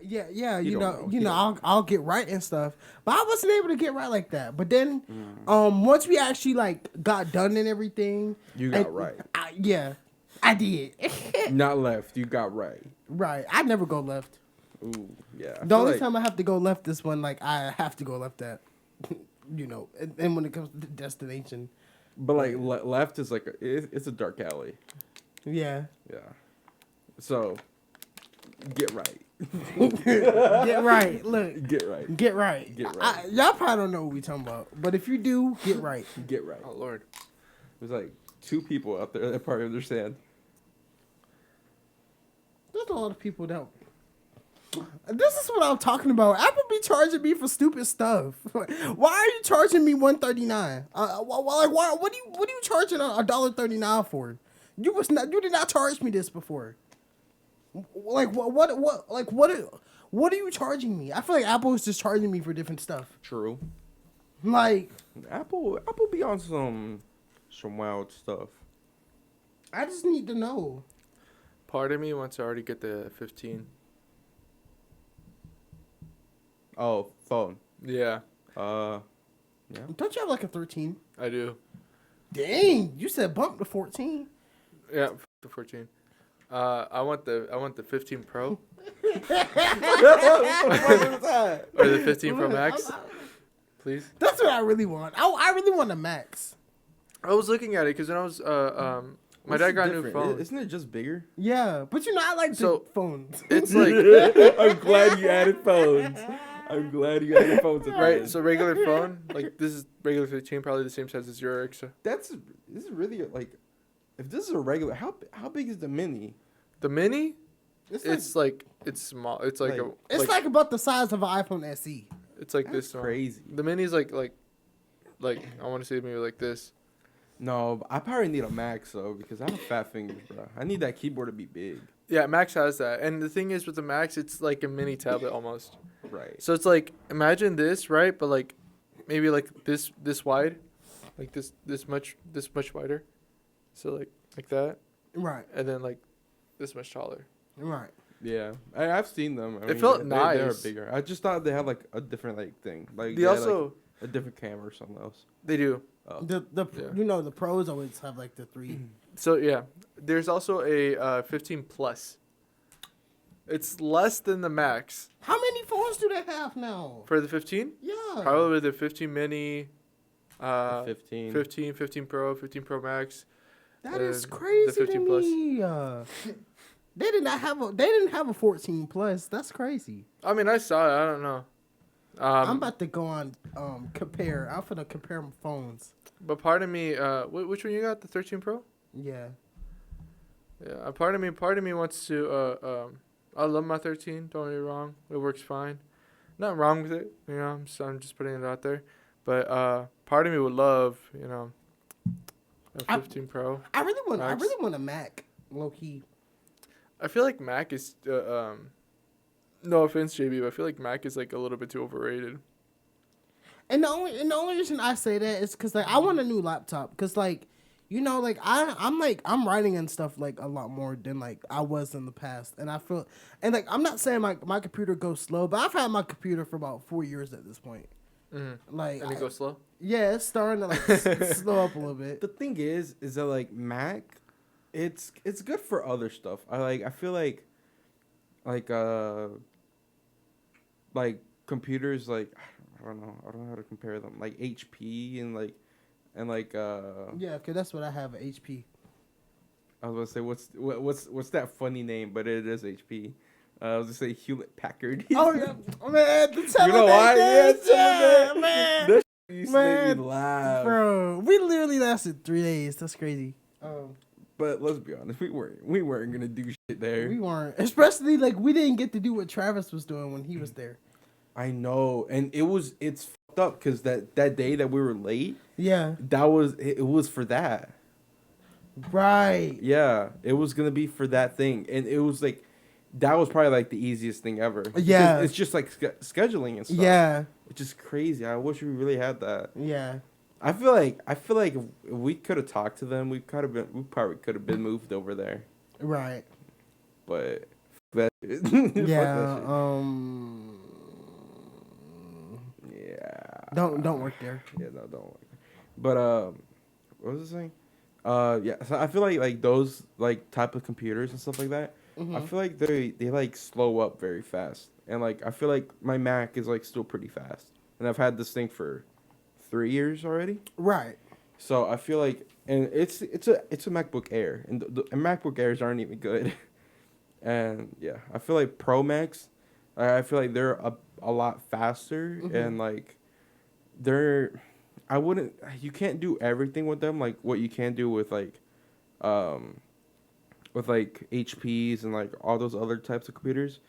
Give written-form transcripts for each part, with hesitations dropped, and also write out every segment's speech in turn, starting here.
Yeah. He You don't know, know. you He know, don't I'll get right and stuff, but I wasn't able to get right like that. But then, once we actually like got done and everything, You got right. I did. Not left. You got right. Right. I never go left. Ooh, yeah. The only time I have to go left is when like I have to go left at, you know, and when it comes to the destination. But like left is like it's a dark alley. Yeah. Yeah. So get right. Get right. Look. Get right. Get right. Get right. Y'all probably don't know what we talking about, but if you do, get right. Get right. Oh Lord. There's like 2 people out there that probably understand. There's a lot of people that. This is what I'm talking about. Apple be charging me for stupid stuff. Why are you charging me $139? Why? What are you charging $1.39 for? You did not charge me this before. Like what are you charging me? I feel like Apple is just charging me for different stuff. True. Like Apple be on some wild stuff. I just need to know. Part of me wants to already get the 15. Oh, phone. Yeah, Yeah. Don't you have like a 13? I do. Dang, you said bump to 14. Yeah, the 14. I want the 15 Pro What was that? or the 15 Pro Max, please. That's what I really want. I really want a Max. I was looking at it because when I was my dad got a new phone. Isn't it just bigger? Yeah, but you know I like So- big phones. It's like I'm glad you added phones. I'm glad you added phones. right. So regular phone, like this is regular 15, probably the same size as your Alexa. This is really like, if this is a regular, how big is the mini? The mini, It's it's small. It's like, Like- a it's like about the size of an iPhone SE. it's like That's this small. crazy. The mini's like I want to say maybe like this. No, but I probably need a Max though because I have fat fingers, bro. I need that keyboard to be big. Yeah, Max has that, and the thing is with the Max, it's like a mini tablet almost. Right. So it's like imagine this, right? But like maybe like this wide, like this much wider. So like that, Right, and then like this much taller. right. Yeah, I've seen them. I felt They're nice. bigger. I just thought they had like a different like thing. Like They had, also like, a different camera or something else. they do. Oh. The Yeah. you know the pros always have like the 3. So yeah, there's also a 15 Plus. It's less than the Max How many phones do they have now? for the 15. Yeah, Probably the 15 Mini, 15. 15 Pro, 15 Pro Max. that is the crazy 15 to Plus. me. They didn't have a 14 plus. That's crazy. I mean, I saw it. I don't know. I'm about to go on compare. I'm gonna compare my phones. But part of me, which one you got? The 13 Pro? Yeah. Yeah. Part of me wants to. I love my 13. Don't get me wrong. It works fine. Nothing wrong with it. You know, I'm just putting it out there. But part of me would love, you know, a 15 Pro. I really Max. want a Mac. Low key. I feel like Mac is. No offense, JB, but I feel like Mac is like a little bit too overrated. And the only reason I say that is because like I want a new laptop because like you know like I'm writing and stuff like a lot more than like I was in the past, and I feel and like I'm not saying my computer goes slow, but I've had my computer for about 4 years at this point. Mm-hmm. Like And it goes slow. yeah, it's starting to like slow up a little bit. The thing is that like Mac, it's good for other stuff. I feel like computers like I don't know how to compare them, like HP and Yeah, okay, that's what I have at HP. I was gonna say what's that funny name, but it is HP. I was gonna say Hewlett Packard. Oh yeah, man, the You know why? yeah, man. That used to make me laugh. Bro, we literally lasted 3 days. That's crazy. But let's be honest, we weren't gonna do shit there. We weren't, especially like we didn't get to do what Travis was doing when he was there. I know, and it's fucked up because that day that we were late, Yeah, it was for that. right. Yeah, it was gonna be for that thing, and it was like that was probably like the easiest thing ever. Yeah. Because it's just like scheduling and stuff. Yeah, It's just crazy. I wish we really had that. yeah. I feel like if we could have talked to them, we probably could have been moved over there. Right. But that. Fuck that Yeah. shit. Yeah. Don't work there. Yeah, no, don't worry. But what was I saying? Yeah. So I feel like those like type of computers and stuff like that. I feel like they like slow up very fast, and like I feel like my Mac is like still pretty fast, and I've had this thing for 3 years already. Right. So I feel like, and it's a MacBook Air, and and MacBook Airs aren't even good. And yeah, I feel like Pro Max, I feel like they're a lot faster and like they're, I wouldn't, you can't do everything with them like what you can do um, with like HPs and like all those other types of computers.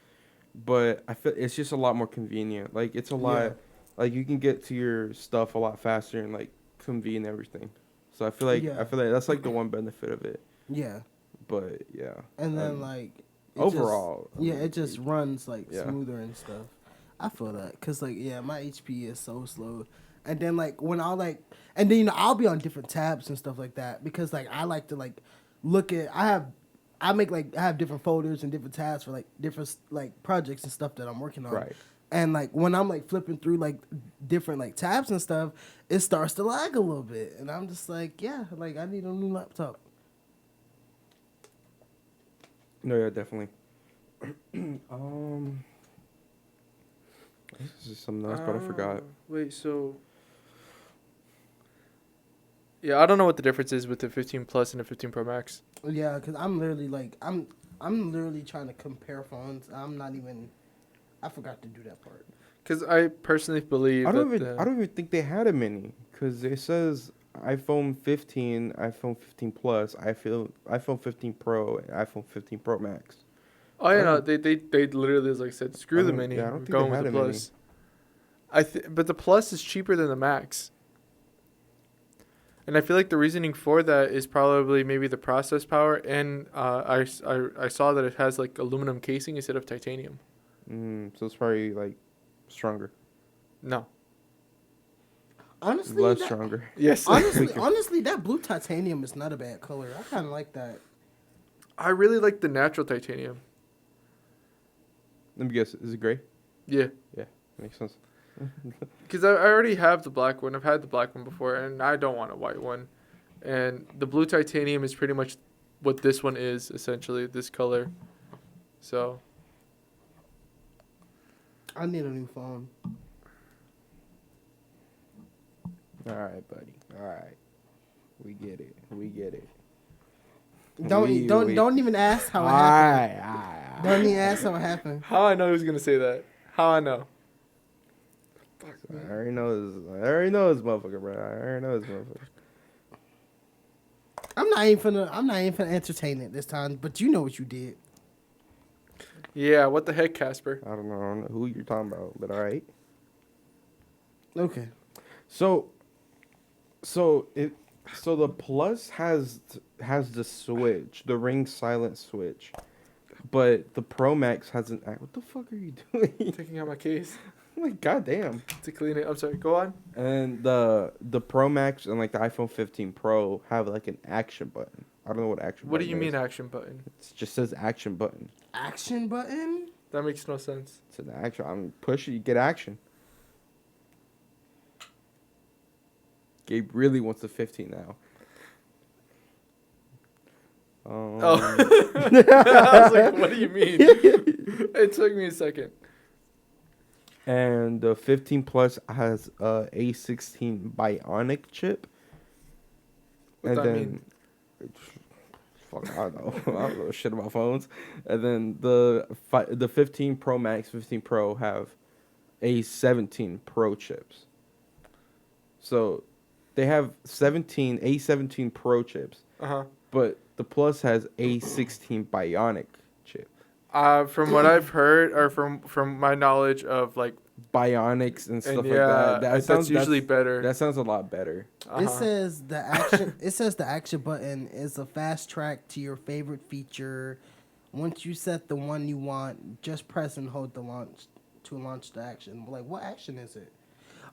But I feel it's just a lot more convenient. Like it's a lot, like you can get to your stuff a lot faster and like convene everything. So I feel like that's like the one benefit of it. Yeah. But yeah. And then like overall, it just runs like yeah. smoother and stuff. I feel that because like my HP is so slow, and then like when and then I'll be on different tabs and stuff like that because like I like to like look at I have different folders and different tabs for like different like projects and stuff that I'm working on. Right. And like when I'm like flipping through like different like tabs and stuff, it starts to lag a little bit, and I'm just like like I need a new laptop. No, yeah, definitely. This is something else, but I forgot. Wait, so yeah, I don't know what the difference is with the 15 Plus and the 15 Pro Max. Yeah, because I'm literally like I'm literally trying to compare phones. I forgot to do that part. Because I personally believe I don't even think they had a mini because it says iPhone 15, iPhone 15 Plus, iPhone 15 Pro, and iPhone 15 Pro Max. Oh yeah, no, they literally like said screw the mini. Yeah, I don't think going they with had the a Plus. But the Plus is cheaper than the Max. And I feel like the reasoning for that is probably maybe the process power, and I saw that it has like aluminum casing instead of titanium. So it's probably like stronger. No. Honestly, Less stronger. Yes. honestly, that blue titanium is not a bad color. I kind of like that. I really like the natural titanium. Let me guess. Is it gray? Yeah. Yeah, makes sense. Because I already have the black one. I've had the black one before, and I don't want a white one. And the blue titanium is pretty much what this one is, essentially, this color. So. I need a new phone. All right, buddy. All right. We get it. Don't even ask how it happened. Don't even ask how it happened. How I know he was going to say that? How I know? I already know this motherfucker, bro. I already know this motherfucker. I'm not even finna entertain it this time, but you know what you did. Yeah, what the heck, Casper? I don't know who you're talking about, but all right. Okay. So the Plus has the switch, the ring silent switch, but the Pro Max hasn't. What the fuck are you doing? Taking out my case Like goddamn. to clean it. I'm sorry. Go on. And the Pro Max and like the iPhone 15 Pro have like an action button. I don't know what action. What do button you mean is. action button? It just says action button. Action button? That makes no sense. It's an action. I'm pushing. You get action. Gabe really wants the 15 now. Oh. I was like, what do you mean? It took me a second. And the 15 Plus has a A16 Bionic chip. What that mean? Fuck, I don't know. I don't know shit about phones. And then the 15 Pro Max, 15 Pro have A17 Pro chips. So they have A17 Pro chips. Uh-huh. But the Plus has A16 Bionic chip. From what I've heard, or from my knowledge of like Bionics and stuff yeah, like that. that's usually better. That sounds a lot better. It says the action. It says the action button is a fast track to your favorite feature. Once you set the one you want, just press and hold the launch the action. Like, what action is it?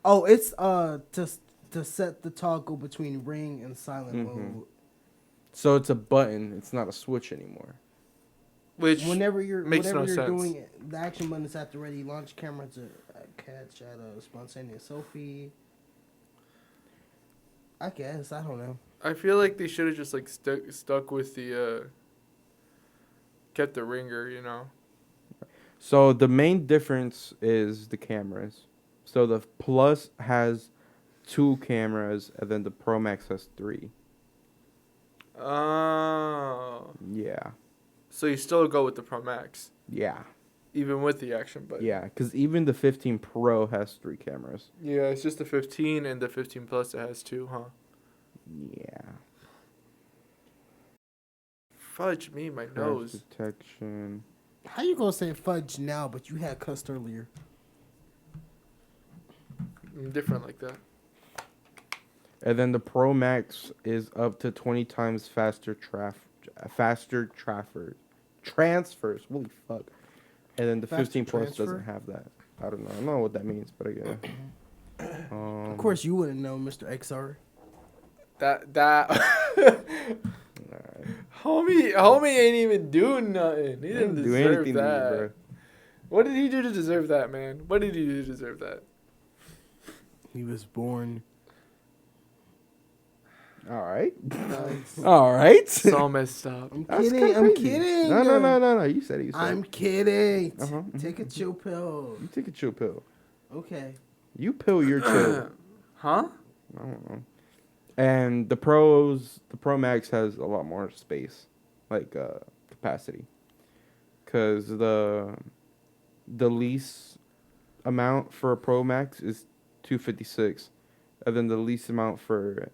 Oh, it's to set the toggle between ring and silent mode. So it's a button. It's not a switch anymore. Which makes no sense. doing it, the action button is at the ready. Launch camera to catch at a spontaneous selfie. I guess I don't know. I feel like they should have just like stuck with the kept the ringer, you know. So the main difference is the cameras. So the Plus has 2 cameras, and then the Pro Max has 3. Oh. Yeah. So you still go with the Pro Max, Yeah. even with the action button. Yeah, because even the 15 Pro has 3 cameras. Yeah, it's just the 15 and the 15 Plus that has 2, huh? Yeah. Fudge me, my Crash nose. detection. How you gonna say fudge now, but you had cussed earlier? I'm different like that. And then the Pro Max is up to 20 times faster transfers. Holy fuck. And then the Faster 15 Plus transfer? doesn't have that. I don't know what that means, but I guess. Of course, you wouldn't know, Mr. XR. That Alright. homie ain't even doing nothing. He didn't do deserve anything to that. you, bro. What did he do to deserve that, man? What did he do to deserve that? He was born. All right. Nice. All right. So messed up. I'm That's kidding. kinda I'm crazy. kidding. No. You said it. I'm kidding. Uh-huh. Take a chill pill. You take a chill pill. Okay. You pill your chill. Huh? I don't know. And the Pro Max has a lot more space, like capacity, because the lease amount for a Pro Max is 256, and then the lease amount for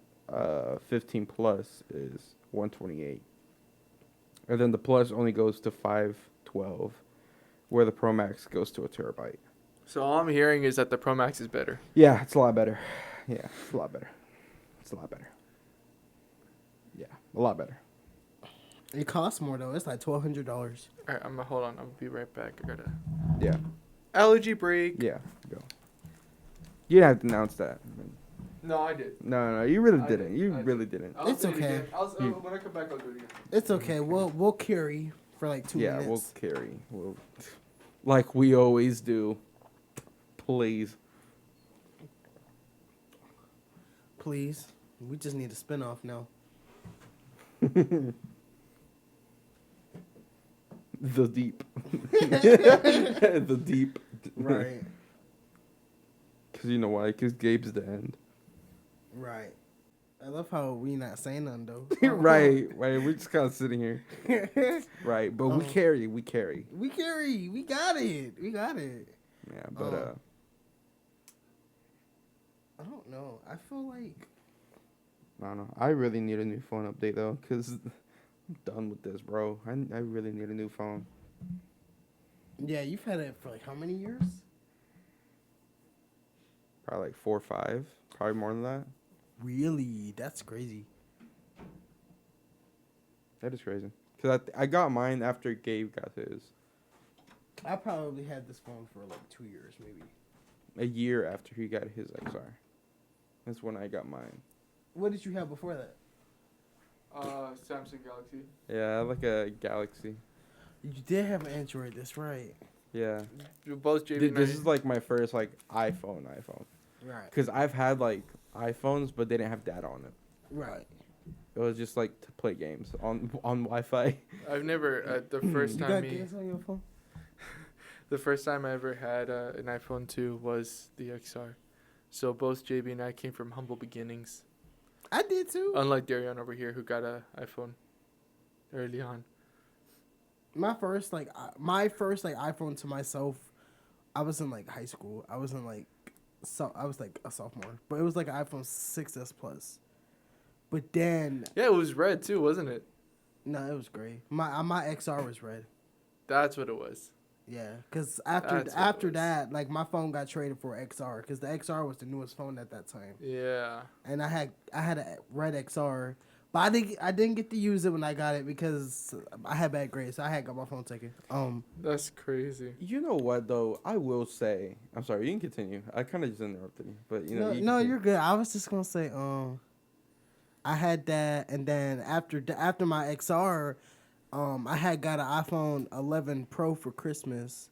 15 Plus is 128, and then the Plus only goes to 512, where the Pro Max goes to a terabyte. So all I'm hearing is that the Pro Max is better. Yeah, it's a lot better. Yeah, it's a lot better. It's a lot better. Yeah, a lot better. It costs more though. It's like $1,200. All right, hold on. I'm gonna be right back. I gotta Yeah, allergy break. yeah, go. You didn't have to announce that. No, I did. No, you really I didn't. did. You I did. really didn't. I'll It's say it okay. again. When I come back, I'll do it again. It's okay. We'll carry for like 2 Yeah, minutes. we'll carry. We'll, like we always do. Please. Please. We just need a spinoff now. The deep. The deep. Right. Because you know why? Because Gabe's the end. Right. I love how we not saying nothing though. Right. We're just kind of sitting here. Right. But we carry. We carry. We got it. Yeah, but I don't know. I feel like I don't know. I really need a new phone update though, cause I'm done with this, bro. I really need a new phone. yeah, you've had it for like how many years? Probably like 4 or 5. Probably more than that. Really? That's crazy. That is crazy. Cause I got mine after Gabe got his. I probably had this phone for like 2 years, maybe. A year after he got his XR. That's when I got mine. What did you have before that? Samsung Galaxy. Yeah, like a Galaxy. You did have an Android. That's right. Yeah. Both JV. This is like my first like iPhone. Right. Cause I've had like iPhones, but they didn't have data on it. Right. It was just like to play games on Wi-Fi. I've never the first You time got games on your phone? the first time I ever had an iPhone 2 was the XR. So both JB and I came from humble beginnings. I did too. Unlike DARYON over here, who got a iPhone early on. My first iPhone to myself, I was in like high school. I was in like I was like a sophomore, but it was like an iPhone 6s Plus. But then Yeah, it was red too, wasn't it? no, it was gray. My XR was red. That's what it was. Yeah, because That's what it after was. that, like my phone got traded for XR because the XR was the newest phone at that time, Yeah. and I had a red XR, but I didn't get to use it when I got it because I had bad grades. So I had got my phone taken. That's crazy. You know what though? I will say. I'm sorry. You can continue. I kind of just interrupted you, but you know. No, you're good. I was just gonna say, I had that, and then after my XR, I had got an iPhone 11 Pro for Christmas,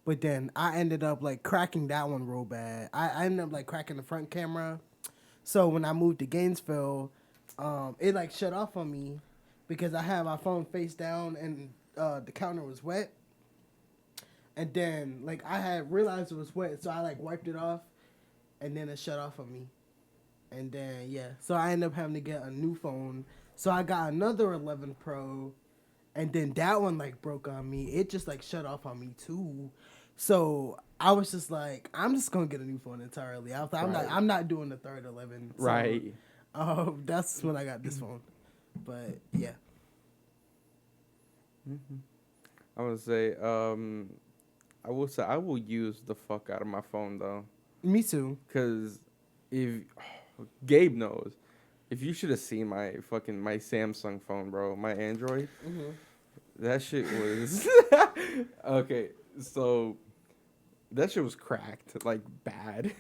but then I ended up like cracking that one real bad. I ended up like cracking the front camera. So when I moved to Gainesville, it like shut off on me because I had my phone face down and the counter was wet. And then like I had realized it was wet, so I like wiped it off, and then it shut off on me. And then yeah, so I ended up having to get a new phone. So I got another 11 Pro, and then that one like broke on me. It just like shut off on me too. So I was just like, I'm just gonna get a new phone entirely. I'm not doing the third 11. So, Right. that's when I got this phone. But yeah. I would say, I will say I will use the fuck out of my phone though, Me too. cause if Gabe knows, if you should have seen my Samsung phone, bro, my Android, that shit was okay. So that shit was cracked, like bad.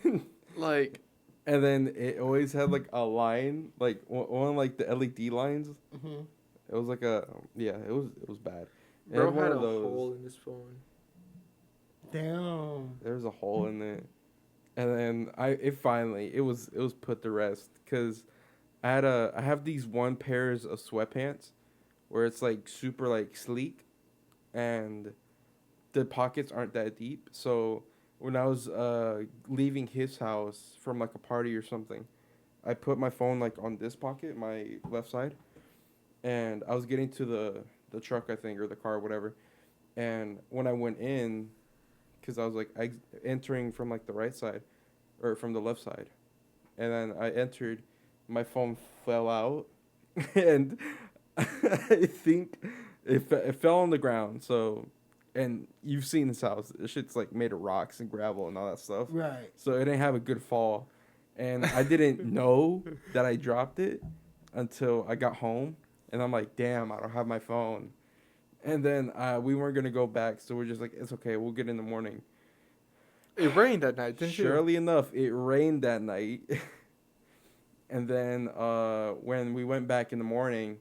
Like, And then it always had like a line, like one of, like the LED lines. It was like it was bad. It bro one had of a hole in his phone. Damn. There was a hole in it, and then it was put to rest because I have these one pairs of sweatpants where it's like super like sleek, and the pockets aren't that deep. So when I was leaving his house from like a party or something, I put my phone like on this pocket, my left side, and I was getting to the truck, I think, or the car, whatever. And when I went in, because I was like entering from like the right side, or from the left side, and then I entered, my phone fell out, and I think it fell on the ground. So, and you've seen this house, this shit's like made of rocks and gravel and all that stuff. Right. So it didn't have a good fall, and I didn't know that I dropped it until I got home, and I'm like, damn, I don't have my phone. And then we weren't gonna go back, so we're just like, it's okay, we'll get in the morning. It rained that night, didn't Surely enough, it rained that night. And then when we went back in the morning,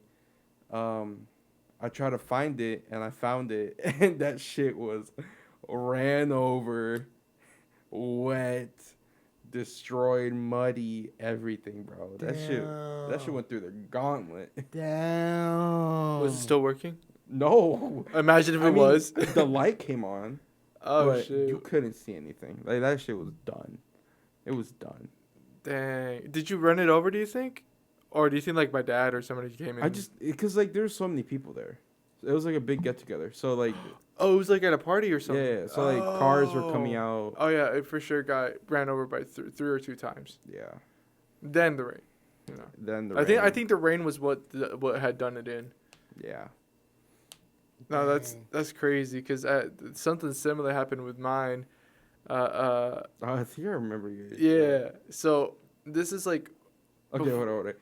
I tried to find it, and I found it, and that shit was ran over, wet, destroyed, muddy, everything, bro. That shit went through the gauntlet. Damn. Was it still working? No. Imagine if I it mean, was. The light came on. Oh, but shit. you couldn't see anything. Like, that shit was done. It was done. Dang. Did you run it over, do you think? Or do you think, like, my dad or somebody came in? Because, like, there's so many people there. It was, like, a big get-together. So, like... Oh, it was, like, at a party or something? Yeah, so, like, cars were coming out. Oh, yeah, it for sure ran over by 3 or 2 times. Yeah. Then the rain. You know. Then the I rain. think the rain was what had done it in. Yeah. No, that's crazy because something similar happened with mine. I think I remember you. Yeah. So this is like. Okay, hold on.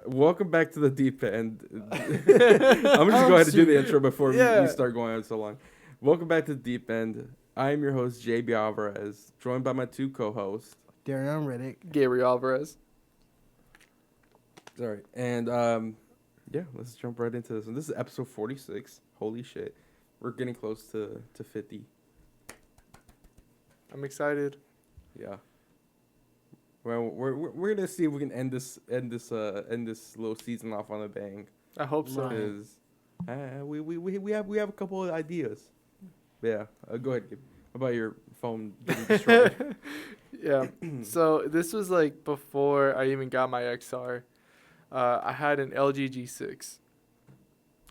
Welcome back to the deep end. I'm just go ahead and do the intro before we start going on so long. Welcome back to the deep end. I am your host, JB Alvarez, joined by my 2 co-hosts, Daryon Riddick. Gary Alvarez. All right, and yeah, let's jump right into this one. This is episode 46. Holy shit, we're getting close to 50. I'm excited. Yeah. Well, we're gonna see if we can end this little season off on a bang. I hope so. Because we have a couple of ideas. Yeah. Go ahead. How about your phone getting destroyed? Yeah. So this was like before I even got my XR. I had an LG G6.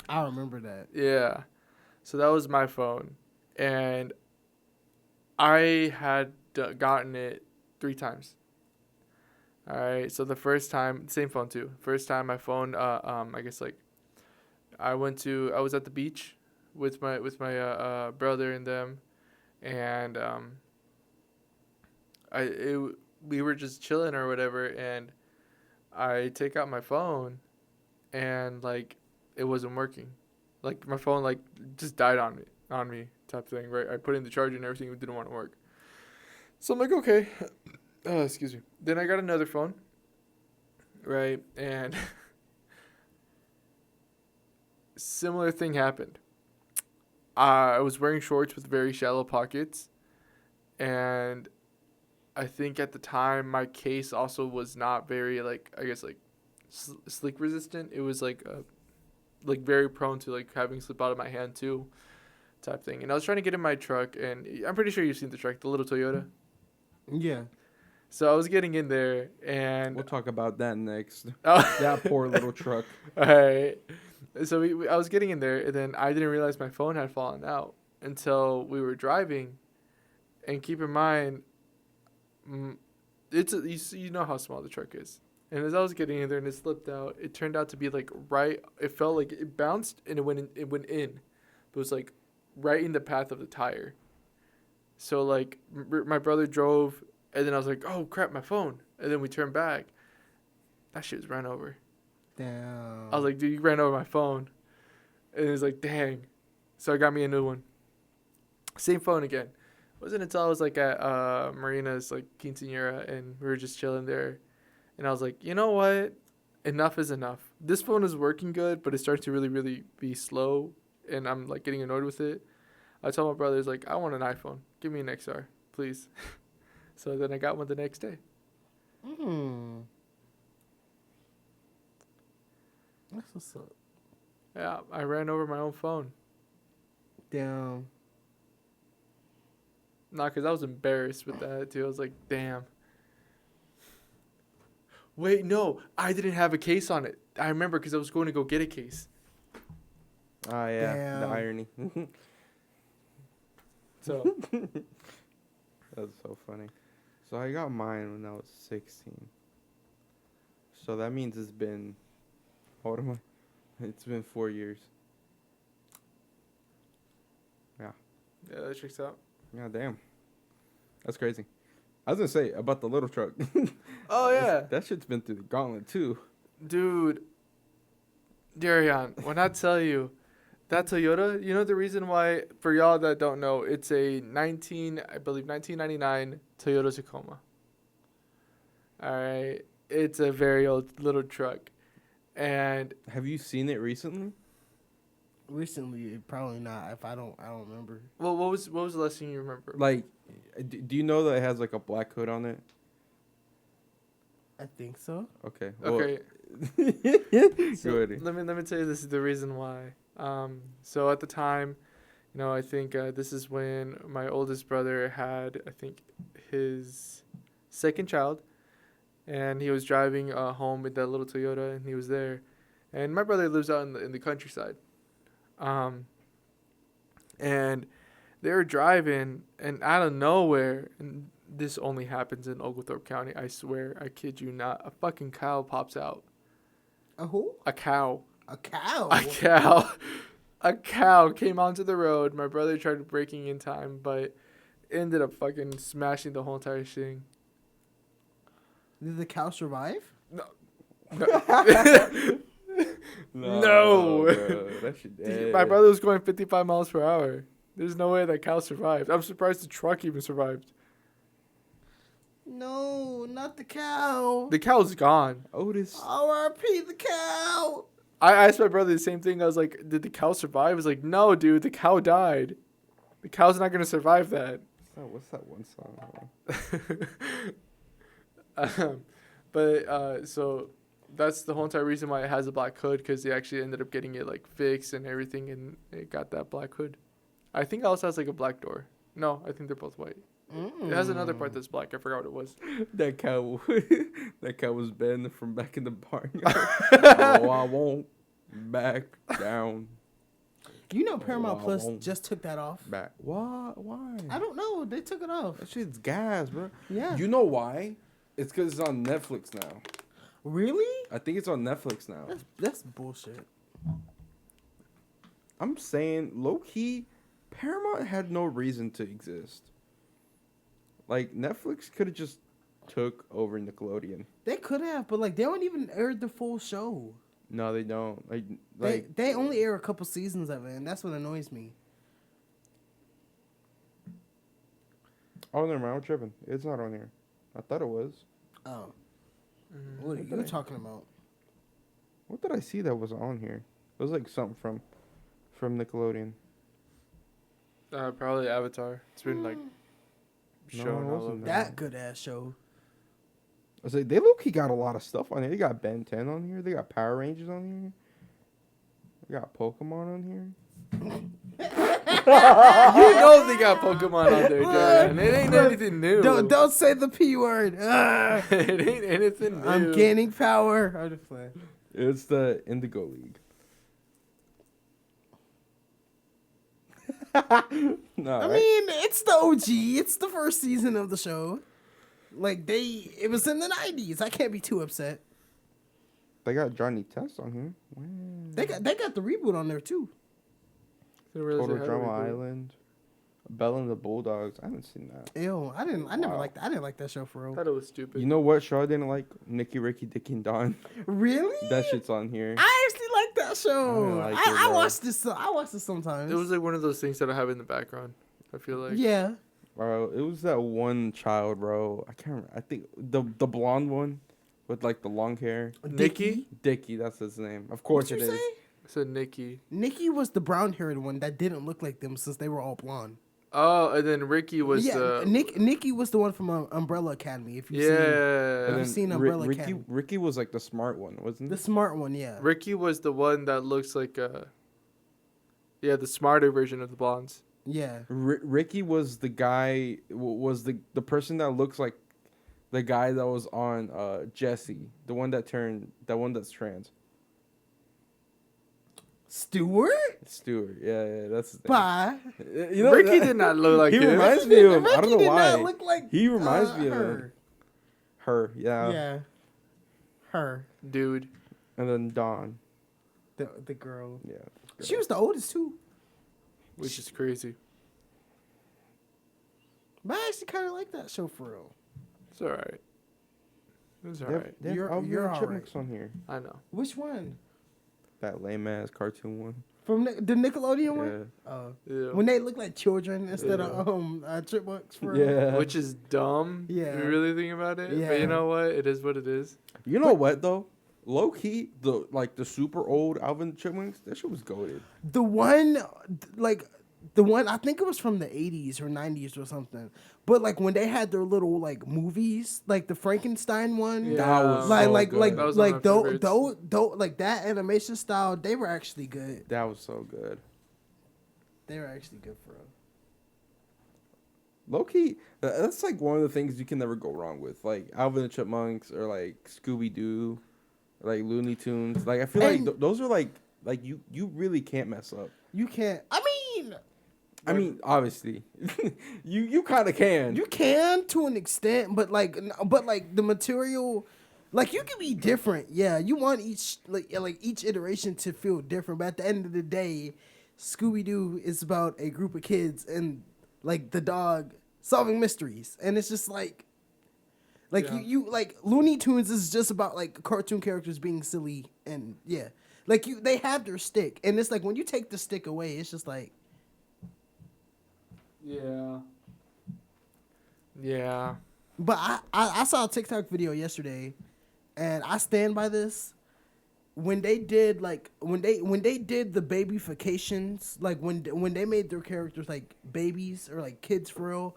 I remember that. Yeah. So that was my phone. And I had gotten it 3 times. All right. So the first time, same phone too. First time my phone, I guess like, I was at the beach with my brother and them, and we were just chilling or whatever, and I take out my phone, and like it wasn't working, like my phone like just died on me type thing, right? I put in the charger and everything, it didn't want to work. So I'm like, okay, excuse me. Then I got another phone, right? And similar thing happened. I was wearing shorts with very shallow pockets, and I think at the time my case also was not very like I guess like sleek resistant. It was like very prone to like having slip out of my hand too, type thing. And I was trying to get in my truck, and I'm pretty sure you've seen the truck, the little Toyota. Yeah. So I was getting in there, and We'll talk about that next. oh, That poor little truck. all right. So I was getting in there, and then I didn't realize my phone had fallen out until we were driving. And keep in mind, you know how small the truck is. And as I was getting in there and it slipped out, it turned out to be like right. It felt like it bounced and it went in. It went in. It was like right in the path of the tire. So like my brother drove, and then I was like, "Oh crap, my phone!" And then we turned back. That shit was ran over. Damn. I was like, "Dude, you ran over my phone," and it was like, "Dang." So I got me a new one. Same phone again. Wasn't until I was like at Marina's like quinceañera, and we were just chilling there, and I was like, you know what? Enough is enough. This phone is working good, but it starts to really, really be slow, and I'm like getting annoyed with it. I told my brothers like, I want an iPhone. Give me an XR, please. So then I got one the next day. That's what's up. Yeah, I ran over my own phone. Damn. Nah, because I was embarrassed with that, too. I was like, damn. Wait, no. I didn't have a case on it. I remember because I was going to go get a case. Ah, yeah. Damn. The irony. So, That's so funny. So I got mine when I was 16. So that means it's been... How old am I? It's been 4 years. yeah, that checks out. Yeah, damn. That's crazy. I was going to say about the little truck. Oh, yeah. That shit's been through the gauntlet, too. Dude, Daryon, when I tell you, that Toyota, you know the reason why, for y'all that don't know, it's a 1999 Toyota Tacoma. All right. It's a very old little truck. And Have you seen it recently? Recently, probably not. If I don't remember. well, what was the last thing you remember? Like, do you know that it has, like, a black hood on it? I think so. Okay. Well, Okay. So Good. let me tell you this is the reason why. So at the time, you know, I think this is when my oldest brother had, I think, his second child, and he was driving home with that little Toyota, and he was there, and my brother lives out in the countryside, and they were driving, and out of nowhere, and this only happens in Oglethorpe County, I swear, I kid you not, a fucking cow pops out. A who? A cow. A cow. A cow. A cow came onto the road. My brother tried braking in time, but ended up fucking smashing the whole entire thing. Did the cow survive? No. No. Bro, that shit dead. My brother was going 55 miles per hour. There's no way that cow survived. I'm surprised the truck even survived. No, not the cow. The cow's gone. Otis. R.I.P. the cow. I asked my brother the same thing. I was like, did the cow survive? He was like, no, dude, the cow died. The cow's not going to survive that. What's that one song? So that's the whole entire reason why it has a black hood, because they actually ended up getting it like fixed and everything, and it got that black hood. I think it also has like a black door. No, I think they're both white. It has another part that's black. I forgot what it was. That cow. That cow was Ben from back in the barnyard. Oh, I won't back down. You know Paramount I Plus won't just took that off. Back. Why? Why? I don't know. They took it off. That shit's gas, bro. Yeah. You know why? It's because it's on Netflix now. Really? I think it's on Netflix now. That's bullshit. I'm saying, low key, Paramount had no reason to exist. Like, Netflix could have just took over Nickelodeon. They could have, but like they don't even air the full show. No, they don't. They only air a couple seasons of it, and that's what annoys me. Oh, never mind. I'm tripping. It's not on here. I thought it was. Oh. What are you talking about? What did I see that was on here? It was like something from from Nickelodeon. Probably Avatar. It's been like No, shown it all wasn't over. That good ass show. I was like, they low-key got a lot of stuff on here. They got Ben 10 on here. They got Power Rangers on here. They got Pokemon on here. You know they got Pokemon on there, Jordan. It ain't anything new. Don't say the P word. It ain't anything new. I'm gaining power. I'm just playing. It's the Indigo League. No, I mean, it's the OG. It's the first season of the show. Like it was in the 90s. I can't be too upset. they got Johnny Test on here. Wow. They got the reboot on there too. Didn't realize they Total had a Drama reboot. Island. Belle and the Bulldogs. I haven't seen that. Ew, I never Wow. liked that. I didn't like that show for I real. thought it was stupid. You know what show I didn't like? Nicky, Ricky, Dicky, and Don. Really? That shit's on here. I actually like that show. I like it, I bro. watched this. I watched it sometimes. It was like one of those things that I have in the background. I feel like. yeah. Bro, it was that one child, bro. I can't remember. I think the blonde one with like the long hair. Nikki? Dicky, that's his name. Of course What'd it you is. say? I said Nikki. Nikki was the brown-haired one that didn't look like them since they were all blonde. Oh, and then Ricky was the. Nikki was the one from Umbrella Academy. If you Yeah. I've seen Umbrella Ricky, Academy. Ricky was like the smart one, wasn't the he? smart one, yeah. Ricky was the one that looks like yeah, the smarter version of the blondes. Yeah. Ricky was the guy. Was the person that looks like the guy that was on Jesse, the one that's trans. Stewart? Stewart, yeah, that's his name. Bye. You know, Ricky did not look like he him. reminds me of him. I don't Ricky know did why. not look like He reminds me of her. her, yeah. Yeah. Her. Dude. And then Dawn, The girl. yeah. She was the oldest too. Which is crazy. But I actually kind of like that show for real. It's alright. It's They have- alright. they have You're Alvin and alright. Chipmunks on here. I know. Which one? That lame ass cartoon one. From the Nickelodeon Yeah. one? Oh. Yeah. When they look like children instead Yeah. of chipmunks for real. Yeah. Which is dumb. Yeah. If you really think about it. Yeah. But you know what? It is what it is. You know what though? Low key, the super old Alvin and Chipmunks, that shit was goated. The one, the one, I think it was from the 80s or 90s or something. But like when they had their little like movies, like the Frankenstein one, Yeah. That was like so like good. like That was one like of my those favorites. like that animation style, they were actually good. That was so good. They were actually good for real. Low key, that's like one of the things you can never go wrong with, like Alvin and Chipmunks or like Scooby Doo, or like Looney Tunes. Like I feel And- like those are like you really can't mess up. You can't. I mean, obviously, you kind of can. You can to an extent, but like the material, like you can be different. Yeah, you want each each iteration to feel different. But at the end of the day, Scooby Doo is about a group of kids and like the dog solving mysteries, and it's just like Yeah. you like Looney Tunes is just about like cartoon characters being silly and yeah, like they have their stick, and it's like when you take the stick away, it's just like. Yeah. Yeah. But I saw a TikTok video yesterday, and I stand by this. When they did when they did the babyfications, like when they made their characters like babies or like kids for real,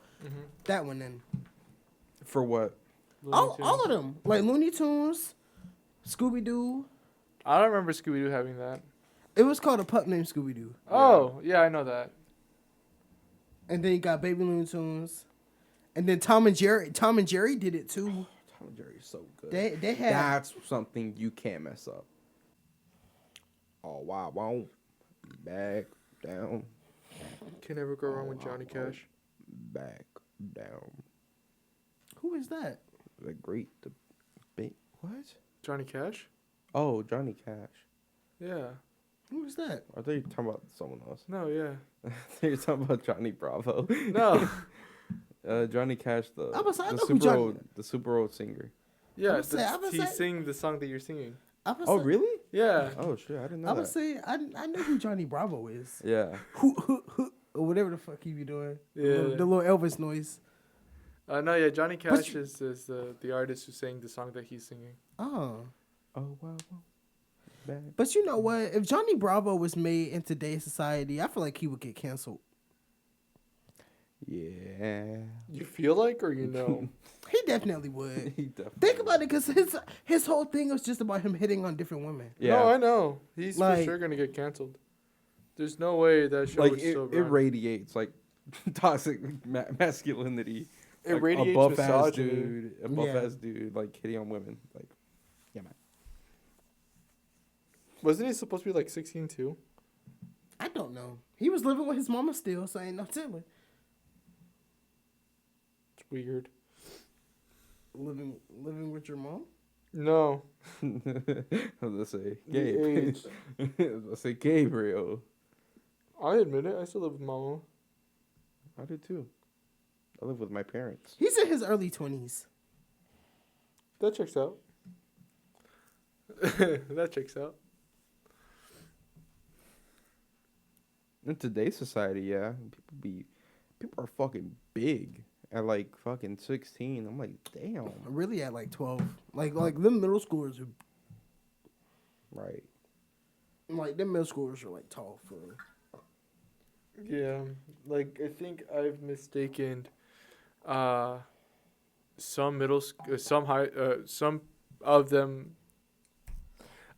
that one then For what? all of them like Looney Tunes, Scooby Doo. I don't remember Scooby Doo having that. It was called a pup named Scooby Doo, Oh, yeah, I know that. and then you got Baby Looney Tunes, and then Tom and Jerry. Tom and Jerry did it too. Tom and Jerry is so good. They had That's something you can't mess up. Oh wow, won't back down, Can never go wrong with Johnny Cash. back down. who is that? The great, the big what? Johnny Cash? Oh, Johnny Cash. Yeah. Who is that? I thought you were talking about someone else. No, yeah. I thought you were talking about Johnny Bravo. No. Johnny Cash, I was- I the know who super Johnny- old, the super old singer. Yeah, I'ma say- I'ma he say- sing the song that you're singing. Oh really? Yeah. Oh shit, I didn't know I that. would say I know who Johnny Bravo is. Yeah. Who, or whatever the fuck he be doing. Yeah. The little Elvis noise. No, yeah, Johnny But Cash is the artist who sang the song that he's singing. Oh. Oh wow. bad. But you know what? If Johnny Bravo was made in today's society, I feel like he would get canceled. Yeah. You feel like, or you know? He definitely would. He definitely Think about it, because his whole thing was just about him hitting on different women. Yeah. No, I know. He's for Like- sure gonna get canceled. There's no way that show Like would still it run. radiates like toxic masculinity. It Like, radiates a buff ass misogyny. dude, a buff Yeah. ass dude, like hitting on women. Like, yeah, man. Wasn't he supposed to be like 16 too? I don't know. He was living with his mama still, so ain't no telling. It's weird. Living with your mom? No. I was gonna say The Gabe. age. I was gonna say Gabriel. I admit it. I still live with Mama. I do too. I live with my parents. He's in his early 20s. That checks out. That checks out. In today's society, yeah, people are fucking big at like fucking 16. I'm like, damn. Really at like 12. Like them middle schoolers who, Right. like them middle schoolers are like tall for real. Yeah, like I think I've mistaken, some some of them.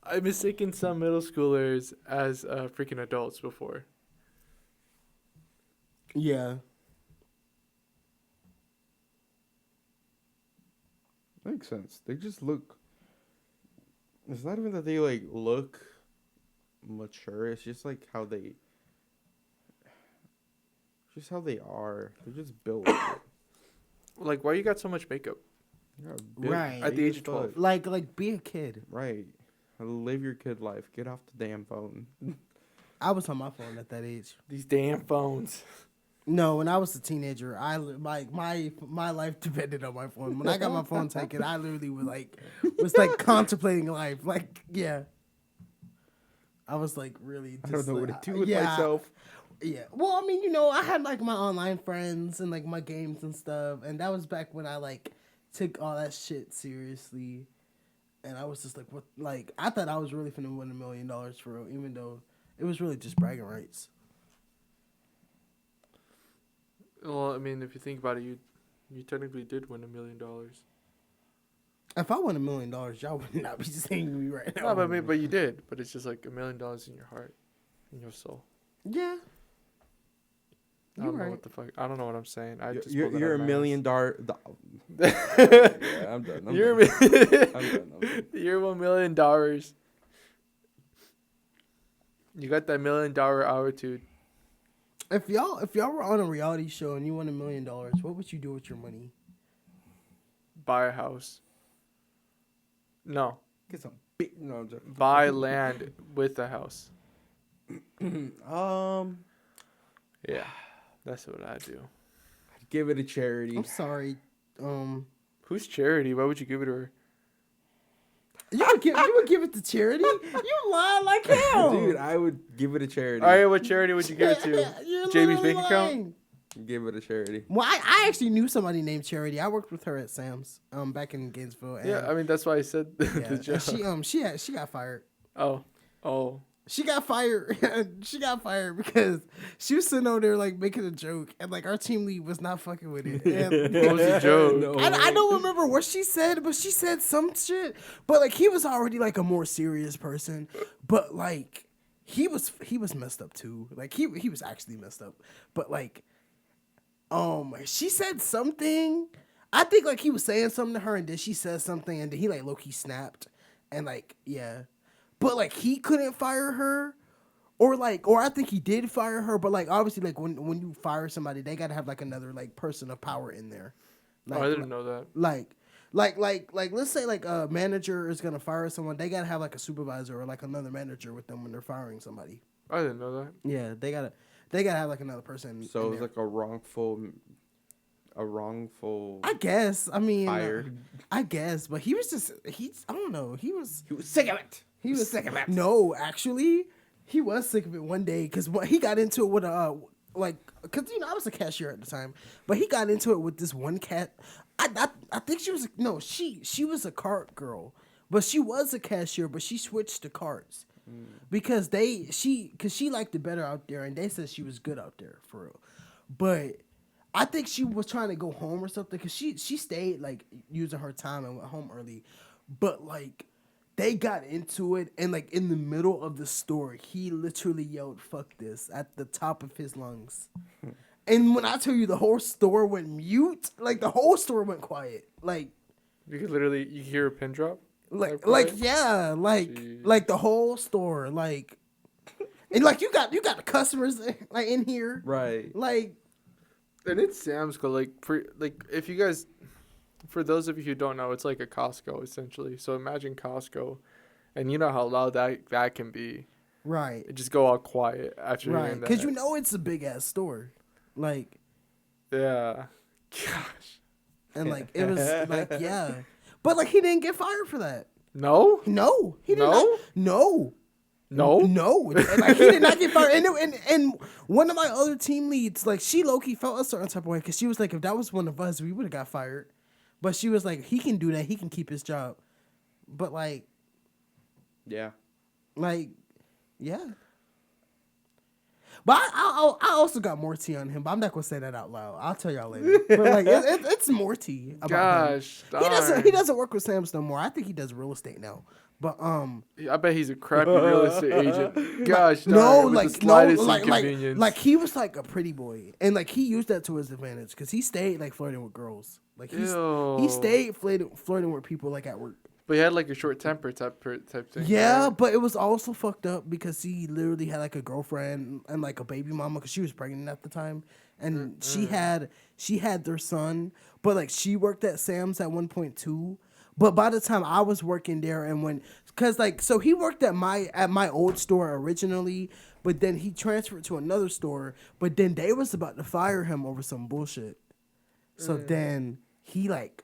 I've mistaken some middle schoolers as freaking adults before. Yeah. Makes sense. They just look. It's not even that they like look mature. It's just like how they. Just how they are. They're just built. Like, why you got so much makeup? Yeah, Right. At the big age as of 12. fuck. Like be a kid. Right. Live your kid life. Get off the damn phone. I was on my phone at that age. These damn phones. No, when I was a teenager, my life depended on my phone. When I got my phone taken, I literally was contemplating life. Like, yeah. I was like really I don't know like, what to do with yeah. myself. Yeah. Well, I mean, I had like my online friends and like my games and stuff, and that was back when I like took all that shit seriously. And I was just like, what? Like, I thought I was really finna win $1 million for real, even though it was really just bragging rights. Well, I mean, if you think about it, you technically did win $1 million. If I won $1 million, y'all would not be seeing me right now. No, but I mean, but you did. But it's just like $1 million in your heart, in your soul. Yeah. I You're don't know right. what the fuck. I don't know what I'm saying. I just You're pulled that out $1 of my million. ass. Yeah, I'm done. I'm You're done. I'm done. You're $1 million. You got that $1 million attitude. If y'all were on a reality show and you won $1 million, what would you do with your money? Buy a house. No, Get some big. No, I'm joking. buy land with a house. Yeah, that's what I do. Give it a charity. I'm sorry. Who's Charity? Why would you give it to her? You would give it to charity? You lie like hell. Dude, I would give it a charity. All right, what charity would you give it to? You're JB's literally bank account? lying. Give it a charity. Well, I actually knew somebody named Charity. I worked with her at Sam's back in Gainesville. And, Yeah, I mean that's why I said yeah, the and job. she got fired. Oh. She got fired. She got fired because she was sitting over there like making a joke, and like our team lead was not fucking with it. And, What was the joke? No. I don't remember what she said, but she said some shit. But like he was already like a more serious person, but like he was messed up too. Like he was actually messed up. But like, she said something. I think like he was saying something to her, and then she said something, and then he like low-key snapped, and like yeah. But like he couldn't fire her, or I think he did fire her. But like obviously, like when you fire somebody, they gotta have like another like person of power in there. Like, I didn't know that. Like let's say like a manager is gonna fire someone, they gotta have like a supervisor or like another manager with them when they're firing somebody. I didn't know that. Yeah, they gotta have like another person. So in it was there. like a wrongful. I guess. I mean, fire. I guess, but he was I don't know. He was sick of it. He was sick of it. No, actually, he was sick of it one day because he got into it with because I was a cashier at the time, but he got into it with this one cat. I think she was she was a cart girl, but she was a cashier, but she switched to carts because she liked it better out there, and they said she was good out there for real. But I think she was trying to go home or something because she stayed like using her time and went home early, but like. They got into it, and like in the middle of the store, he literally yelled "fuck this" at the top of his lungs. And when I tell you the whole store went mute, like the whole store went quiet. Like You could literally you hear a pin drop. like Quiet? yeah, Jeez. like the whole store, like and like you got the customers like in here. Right. Like And it's Sam's Club. If you guys, for those of you who don't know, it's like a Costco essentially. So imagine Costco, and you know how loud that can be. right. It just go all quiet after Right. hearing that. Because you know it's a big ass store. Like Yeah. Gosh. and like it was like yeah. But like he didn't get fired for that. No. No. He did No? not. No. No. No, like he did not get fired. And one of my other team leads, like she low-key felt a certain type of way because she was like, if that was one of us, we would have got fired. But she was like, he can do that. He can keep his job. But like, Yeah. Yeah. But I also got more tea on him. But I'm not gonna say that out loud. I'll tell y'all later. But like, it's more tea about him. Gosh. He doesn't work with Sam's no more. I think he does real estate now. But I bet he's a crappy real estate agent. Gosh. no, darn, with like the slightest like inconvenience. he was like a pretty boy, and like he used that to his advantage because he stayed like flirting with girls. Like he Ew. stayed flirting with people like at work. But he had like a short temper type thing. Yeah, right? but it was also fucked up because he literally had like a girlfriend and like a baby mama because she was pregnant at the time, and she had their son, but like she worked at Sam's at one point too. But by the time I was working there, and so he worked at my old store originally, but then he transferred to another store, but then they was about to fire him over some bullshit. So then he like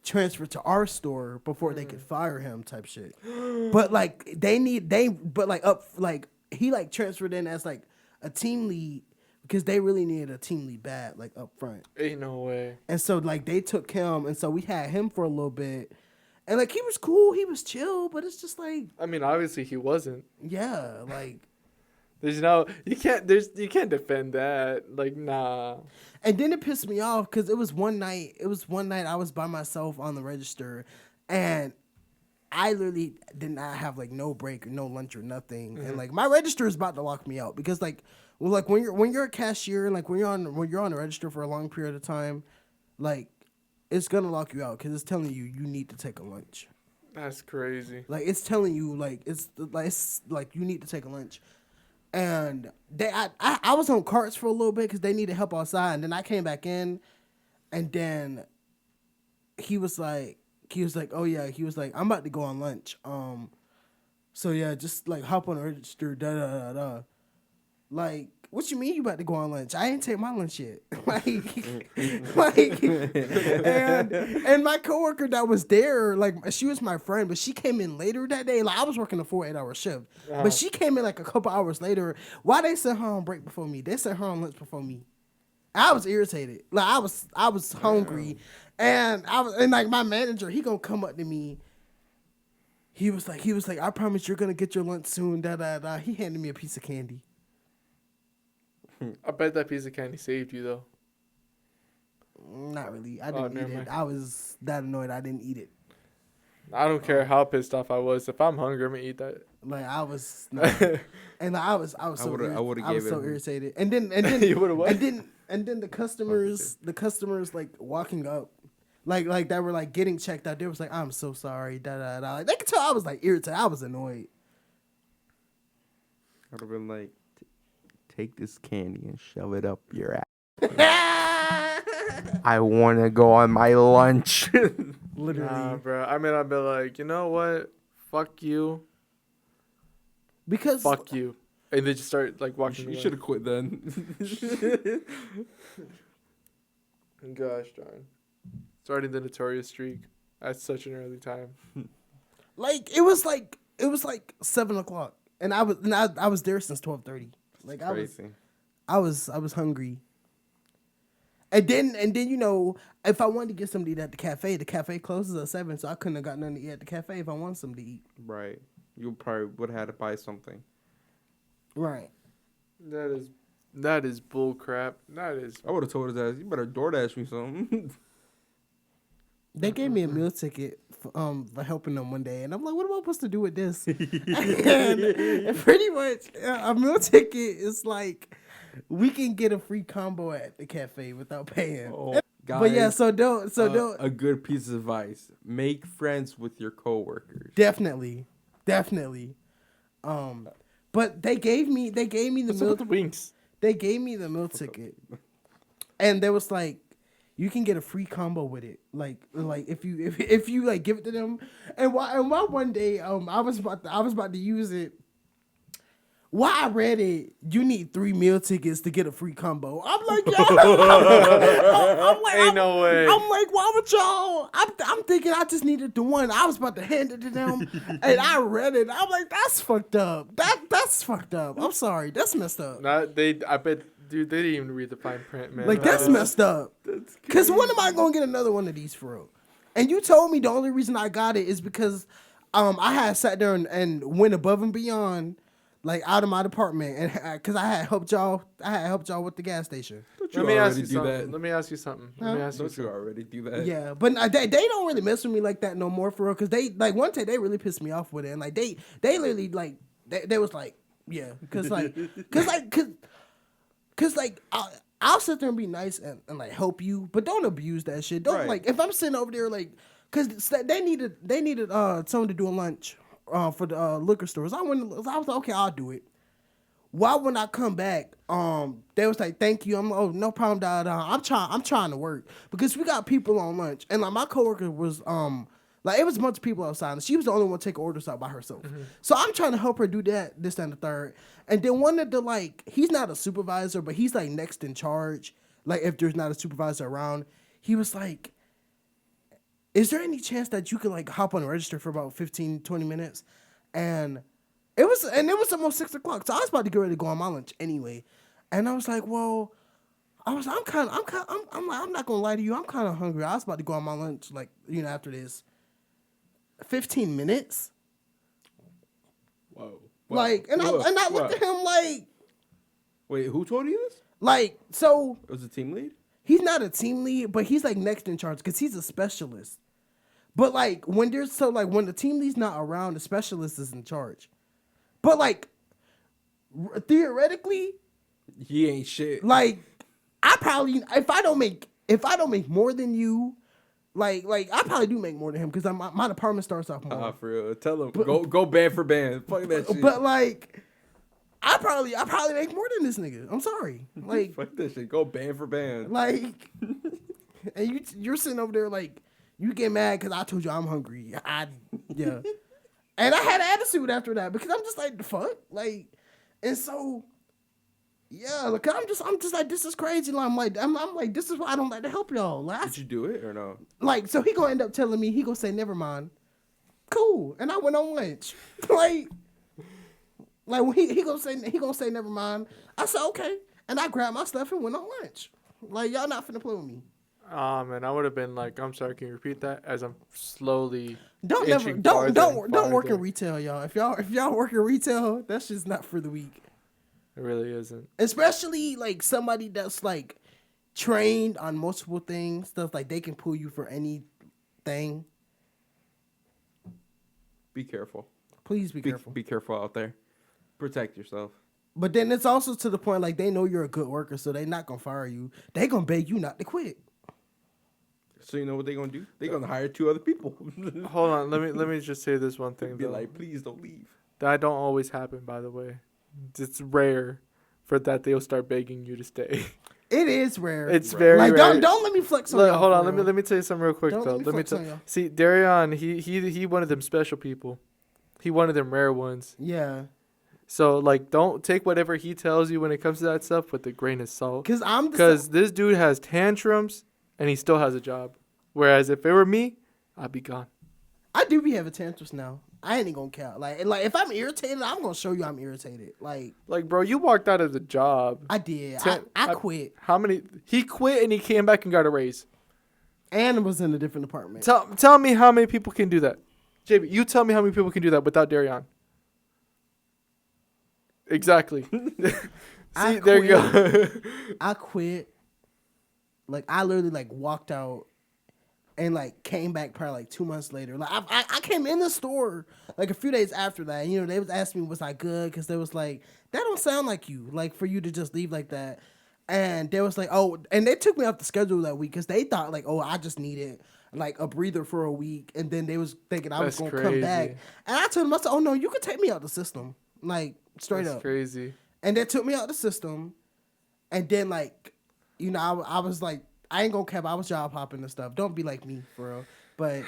transferred to our store before they could fire him type shit. But like he like transferred in as like a team lead because they really needed a team lead bad like up front. Ain't no way. And so like they took him, and so we had him for a little bit. And like he was cool, he was chill, but it's just like I mean, obviously he wasn't. yeah, like you can't defend that. Like, nah. and then it pissed me off because it was one night I was by myself on the register, and I literally did not have like no break or no lunch or nothing. And like my register is about to lock me out because like when you're a cashier and like when you're on the register for a long period of time, like it's gonna lock you out because it's telling you need to take a lunch. That's crazy. Like it's telling you it's like you need to take a lunch. And I was on carts for a little bit because they needed help outside, and then I came back in, and then he was like, oh yeah, he was like, I'm about to go on lunch. So yeah, just like hop on the register, da da da da. Like, what you mean you about to go on lunch? I ain't take my lunch yet. and my coworker that was there, like she was my friend, but she came in later that day. Like I was working a 8-hour shift, but she came in like a couple hours later. Why they sent her on break before me? They sent her on lunch before me. I was irritated. Like I was hungry, and like my manager, he gonna come up to me. He was like, I promise you're gonna get your lunch soon. Da da da. He handed me a piece of candy. I bet that piece of candy saved you though. Not really. I didn't eat it. I was that annoyed. I didn't eat it. I don't care how pissed off I was. If I'm hungry, I'm gonna eat that. Like I was, and like, I was so irritated. And then You would've what? And then the customers like walking up, like that were like getting checked out. They was like, I'm so sorry. Da da da. Like they could tell I was like irritated. I was annoyed. I'd have been like, take this candy and shove it up your ass. I want to go on my lunch. Literally. Nah, bro. I mean, I'd be like, you know what? Fuck you. Because Fuck you. And they just start like walking. You should have quit then. Gosh darn. Starting the notorious streak at such an early time. like it was like 7:00, and I was there since 12:30. Like Crazy. I was hungry. And then you know, if I wanted to get something to eat at the cafe closes at 7, so I couldn't have got nothing to eat at the cafe if I wanted something to eat. Right. You probably would have had to buy something. Right. That is bull crap. That is. I would have told his ass, you better DoorDash me something. They gave me a meal ticket for helping them one day, and I'm like, what am I supposed to do with this? and pretty much, a meal ticket is like, we can get a free combo at the cafe without paying. Oh, guys, but yeah, so don't. a good piece of advice: make friends with your coworkers. Definitely. But they gave me the meal. The winks. They gave me the meal ticket, and there was like, you can get a free combo with it. Like if you like give it to them, and why one day I was about to use it. While I read it, you need 3 meal tickets to get a free combo. I'm like, yo, Ain't no way. I'm like, why would y'all? I'm thinking I just needed the one. I was about to hand it to them, and I read it. I'm like, that's fucked up. That's fucked up. I'm sorry, that's messed up. I bet, dude, they didn't even read the fine print, man. Like that's messed up. Cause when am I gonna get another one of these for real? And you told me the only reason I got it is because I had sat there and went above and beyond. Like out of my department, and because I had helped y'all with the gas station. Let me ask you something. Don't you already do that? Yeah, but they don't really mess with me like that no more for real. Cause they like one day they really pissed me off with it, and like they literally like they was like yeah, cause I'll sit there and be nice and like help you, but don't abuse that shit. Don't like if I'm sitting over there like, cause they needed someone to do a lunch. For the liquor stores, I was like, okay, I'll do it. Why when I come back, they was like, thank you. I'm like, oh, no problem, I'm trying to work because we got people on lunch, and like my coworker was like it was a bunch of people outside, and she was the only one taking orders out by herself. Mm-hmm. So I'm trying to help her do that, this and the third, and then one of the like he's not a supervisor, but he's like next in charge. Like if there's not a supervisor around, he was like, is there any chance that you could like hop on the register for about 15, 20 minutes? And it was almost 6 o'clock. So I was about to get ready to go on my lunch anyway. And I was like, well, I'm not gonna lie to you. I'm kind of hungry. I was about to go on my lunch, like, you know, after this. 15 minutes. Whoa. Like, and I looked at him like, wait, who told you this? Like, so it was a team lead? He's not a team lead, but he's like next in charge because he's a specialist. But like when the team lead's not around, the specialist is in charge. But like theoretically, he ain't shit. Like I probably if I don't make more than you, like I probably do make more than him because my department starts off more. For real. Tell him go band for band. Fuck that shit. But like. I probably make more than this nigga. I'm sorry. Like fuck that shit. Go band for band. Like, and you're sitting over there like you get mad because I told you I'm hungry. Yeah, and I had an attitude after that because I'm just like the fuck like, and so yeah, like I'm just like this is crazy. Like, I'm like this is why I don't like to help y'all. Like, did you do it or no? Like so he gonna end up telling me he gonna say never mind. Cool, and I went on lunch Like when he gonna say never mind. I said okay, and I grabbed my stuff and went on lunch. Like y'all not finna play with me. Man, I would have been like, I'm sorry, can you repeat that? As I'm slowly don't work in retail, y'all. If y'all work in retail, that's just not for the weak. It really isn't. Especially like somebody that's like trained on multiple things, stuff like they can pull you for anything. Be careful. Please be careful. Be careful out there. Protect yourself. But then it's also to the point like they know you're a good worker, so they're not gonna fire you. They gonna beg you not to quit. So you know what they gonna do? They gonna hire 2 other people. Hold on, let me just say this one thing. Be like, please don't leave. That don't always happen, by the way. It's rare for that they'll start begging you to stay. It is rare. It's very like rare. Don't let me flex on y'all. Hold on, let me tell you something real quick though. Let me tell you. See, Daryon, he one of them special people. He one of them rare ones. Yeah. So, like, don't take whatever he tells you when it comes to that stuff with a grain of salt. Because this dude has tantrums, and he still has a job. Whereas if it were me, I'd be gone. I do be having tantrums now. I ain't even gonna count. Like if I'm irritated, I'm gonna show you I'm irritated. Like bro, you walked out of the job. I did. Ten- I quit. How many? He quit and he came back and got a raise. And it was in a different department. Tell me how many people can do that. JB, you tell me how many people can do that without Daryon. Exactly. See, there you go. I quit. Like I literally like walked out and like came back probably like 2 months later. Like I came in the store like a few days after that. You know, they was asking me was I good because they was like that don't sound like you. Like for you to just leave like that. And they was like, oh, and they took me off the schedule that week because they thought like, oh, I just needed like a breather for a week, and then they was thinking I was gonna come back. And I told them, I said, oh no, you can take me out the system, like straight up. Crazy. And they took me out the system, and then like, you know, I was like, I ain't gonna cap, I was job hopping and stuff. Don't be like me, for real. But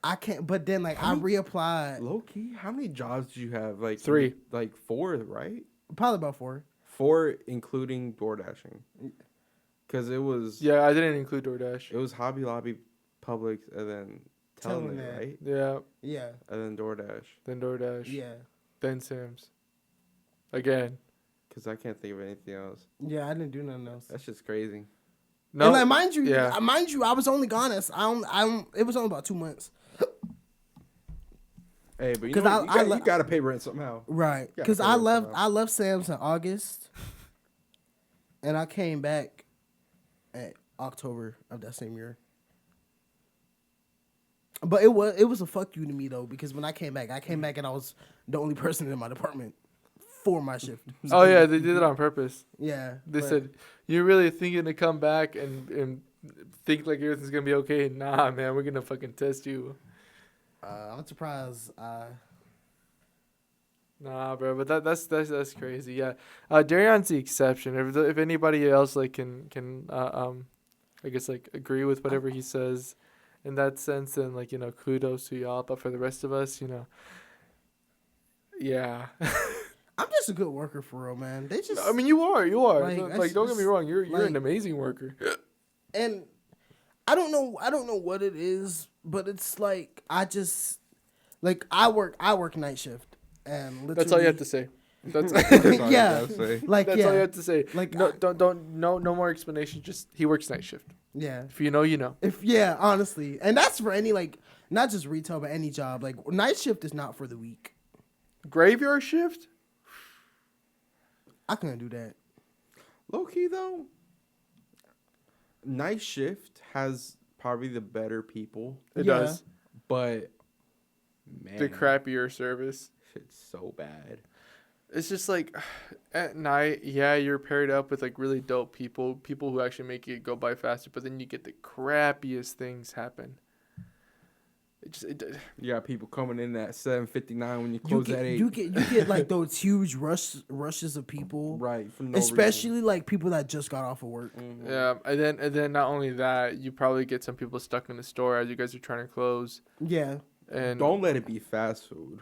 I can't. But then like I reapplied. Low key, how many jobs did you have? Like 3, like 4, right? Probably about 4. 4, including door dashing. Because it was. Yeah, I didn't include DoorDash. It was Hobby Lobby, Publix, and then Telling Telling, that. right? Yeah. Yeah. And then DoorDash. Then DoorDash. Yeah. Then Sam's. Again. Because I can't think of anything else. Yeah, I didn't do nothing else. That's just crazy. No, and like mind you, Yeah. I was only gone as it was only about 2 months. Hey, but you 'Cause know, I you gotta pay rent somehow. Right, Yeah, because fair I enough. left Sam's in August, and I came back at October of that same year. But it was a fuck you to me though, because when I came back and I was the only person in my department for my shift. Oh, yeah, they did it on purpose. Yeah, They but- said, you're really thinking to come back and think like everything's going to be okay? Nah, man, we're going to fucking test you. I'm surprised. Nah, bro, but that's crazy. Yeah, Daryon's the exception. If anybody else like can I guess like agree with whatever he says in that sense, then like, you know, kudos to y'all. But for the rest of us, you know, yeah. I'm just a good worker for real, man. They just. I mean, you are. Like, Like, that's don't get me just, wrong. You're like- an amazing worker. And I don't know what it is, but it's like I just like I work night shift, and literally, That's all you have to say. That's That's all you Yeah. gotta say. like that's yeah, all you have to say. like No, no more explanation. Just he works night shift. yeah. If you know, you know. If yeah, honestly, and that's for any like not just retail but any job. Like night shift is not for the weak. Graveyard shift. I couldn't do that. Low key though, night shift has probably the better people, It Yeah. does. but man, The crappier service. shit's so bad. It's just like at night, yeah, you're paired up with like really dope people who actually make it go by faster, but then you get the crappiest things happen. You got people coming in at 7:59 when you close at 8. You get like those huge rushes of people, Right, for no especially like people that just got off of work. reason. Yeah, and then not only that, you probably get some people stuck in the store as you guys are trying to close. Yeah, And Don't let it be fast food,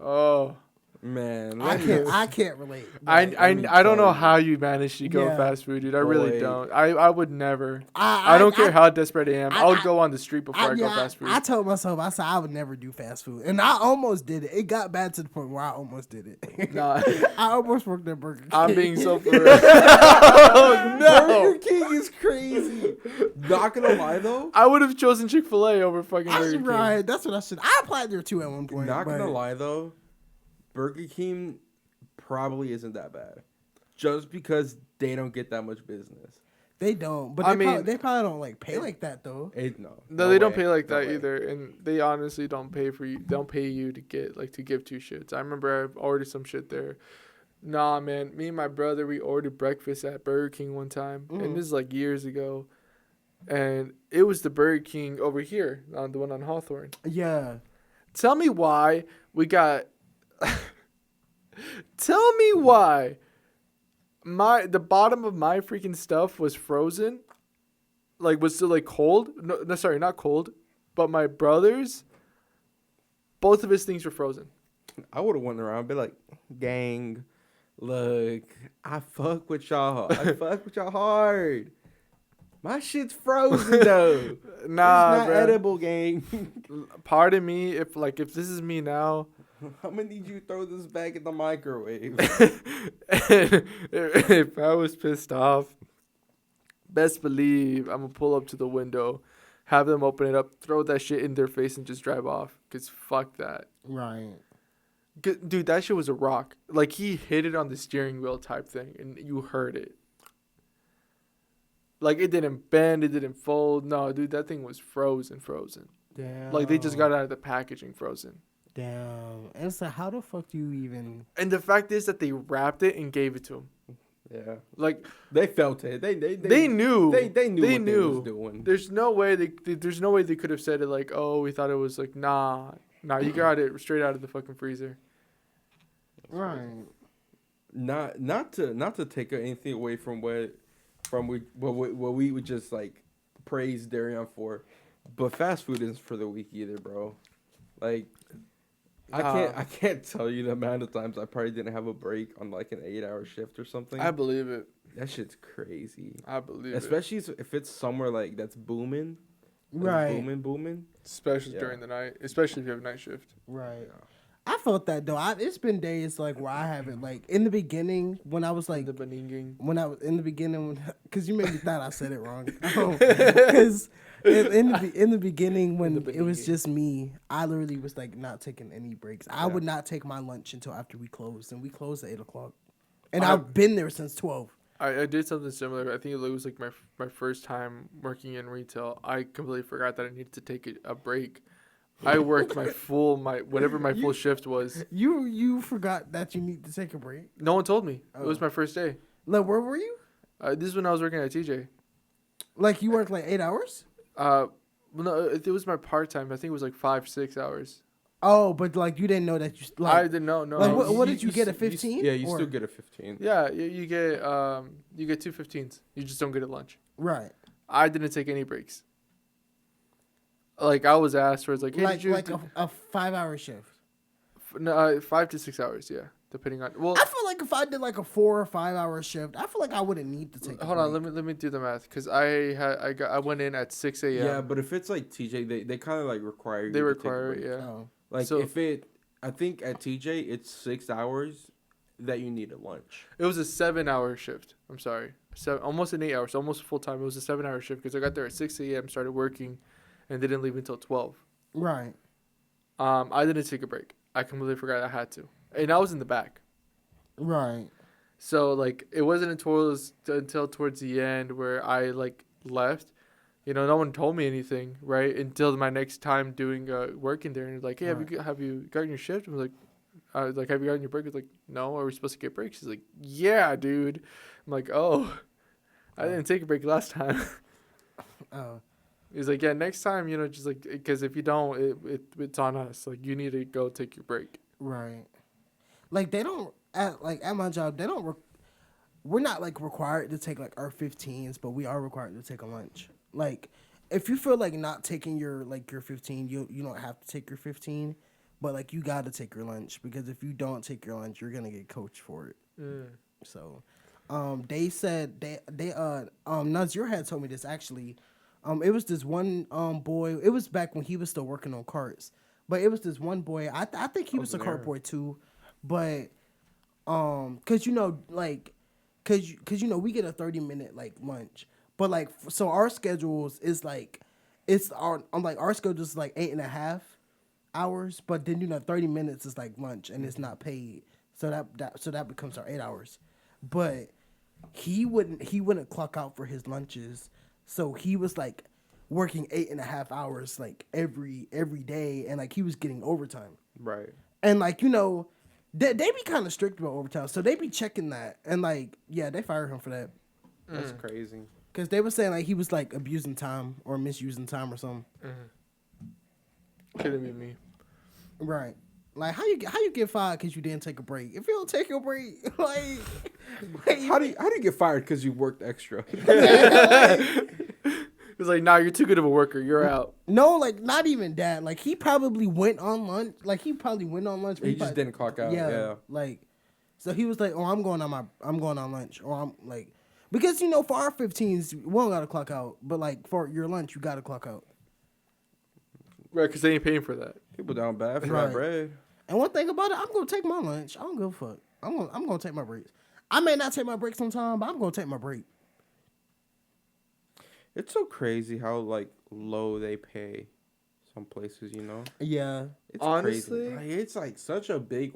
oh, man. I can't relate. I Like, I don't know tell you. how you manage to go Yeah. fast food, dude. I really Boy. don't. I would never. I don't care how desperate I am. I'll go on the street before I go fast food. I told myself, I said I would never do fast food, and I almost did it. It got bad to the point where I almost did it. Nah. I almost worked at Burger King. I'm being so for real. Oh, Burger no. King is crazy. Not gonna lie though. I would have chosen Chick-fil-A over fucking That's Burger King. right. That's what I should. I applied there too at one point. Not gonna but- lie though, Burger King probably isn't that bad, just because they don't get that much business. They don't, but I they mean- probably don't like pay like that though. No, they don't way. pay like No that way. either, and they honestly don't pay for you. They don't pay you to get to give 2 shits. I remember I ordered some shit there. Nah, man, me and my brother we ordered breakfast at Burger King one time, and this is like years ago, and it was the Burger King over here, on the one on Hawthorne. Yeah, Tell me why we got. Tell me why the bottom of my freaking stuff was frozen, was still cold. No, sorry, not cold, but my brother's, both of his things were frozen. I would have went around and be like, gang, look, I fuck with y'all. I fuck with y'all hard. My shit's frozen though. Nah, it's not bro. edible, gang. Pardon me if this is me now. I'm gonna need you to throw this back in the microwave. If I was pissed off, best believe I'm gonna pull up to the window, have them open it up, throw that shit in their face, and just drive off. Cause fuck that. Right. Dude, that shit was a rock. Like, he hit it on the steering wheel type thing, and you heard it. Like, it didn't bend, it didn't fold. No, dude, that thing was frozen. Damn. Like, they just got out of the packaging frozen. Damn. And so how the fuck do you even? And the fact is that they wrapped it and gave it to him. Yeah. Like, They felt it. They knew. They knew what they was doing. There's no way they could have said it like, oh, we thought it was like, nah, you got it straight out of the fucking freezer. Right. Not to take anything away from what we would just like praise DARYON for, but fast food isn't for the weak either, bro. Like, I can't tell you the amount of times I probably didn't have a break on like an 8-hour shift or something. I believe it. That shit's crazy. I believe it. Especially if it's somewhere like that's booming. Right. Booming. Especially during the night. Especially if you have a night shift. Right. Yeah. I felt that though. It's been days like where I haven't like in the beginning when I was like The beninging. when I was in the beginning because you made me thought I said it wrong. Because in the beginning when it was just me, I literally was like not taking any breaks. I would not take my lunch until after we closed, and we closed at 8:00. And I've been there since 12. I did something similar. I think it was like my first time working in retail. I completely forgot that I needed to take a break. I worked my full shift was. You forgot that you need to take a break? No one told me. Oh. It was my first day. Like, where were you? This is when I was working at TJ. Like, you worked like 8 hours? Well, no, it was my part time. I think it was like 5-6 hours. Oh, but like you didn't know that you like. I didn't know. No. Like, what did you get a 15? Yeah, you still get a 15. Yeah, you get 2 15s. You just don't get a lunch. Right. I didn't take any breaks. Like, I was asked for, it's like, hey, Like did you a 5-hour shift. No, 5 to 6 hours, yeah, depending on. Well, I feel like if I did like a 4 or 5 hour shift, I feel like I wouldn't need to take. hold on, let me do the math because I went in at 6 a.m. Yeah, but if it's like TJ, they kind of like require you. They to require take a it, break. yeah. Oh. Like So- I think at TJ it's 6 hours that you need a lunch. It was a 7-hour shift. I'm sorry, almost an 8 hours, almost full time. It was a 7-hour shift because I got there at 6 a.m. started working, and didn't leave until 12. Right. I didn't take a break. I completely forgot I had to, and I was in the back. Right. So like it wasn't until towards the end where I like left. You know, no one told me anything, right? Until my next time doing working there, and it's like, hey, have you gotten your shift? I was like, have you gotten your break? It's like, no. Are we supposed to get breaks? He's like, yeah, dude. I'm like, oh, I didn't take a break last time. Oh. He's like, yeah, next time, you know, just like, because if you don't, it's on us. Like, you need to go take your break. Right. Like they don't at my job. They don't. We're not like required to take like our 15s, but we are required to take a lunch. Like, if you feel like not taking your 15, you don't have to take your 15, but like you got to take your lunch because if you don't take your lunch, you're gonna get coached for it. So, they said Nazir had told me this actually. It was this one boy. It was back when he was still working on carts, but it was this one boy. I think he was a cart boy too, but cause you know we get a 30-minute like lunch, but like so our schedules is like our schedule is like 8.5 hours, but then 30 minutes is like lunch and it's not paid, so that becomes our 8 hours, but he wouldn't clock out for his lunches. So he was like working 8.5 hours like every day, and like he was getting overtime. Right. And like they be kind of strict about overtime, so they be checking that, and like they fired him for that. That's crazy. Cause they were saying like he was like abusing time or misusing time or something. Couldn't be me. Right. Like how you get fired because you didn't take a break? If you don't take your break, like How do you get fired because you worked extra? It's like, nah, you're too good of a worker. You're out. No, like not even that. Like he probably went on lunch. Like he probably went on lunch. He just didn't clock out. Yeah. Like, so he was like, "Oh, I'm going on lunch," or I'm like, Because for our 15s, we don't gotta clock out, but like for your lunch, you gotta clock out. Right, because they ain't paying for that. People down bad for Right. that bread. And one thing about it, I'm gonna take my lunch. I don't give a fuck. I'm gonna take my breaks. I may not take my break sometime, but I'm gonna take my break. It's so crazy how like low they pay some places, Yeah. It's Honestly? crazy. Like, it's like such a big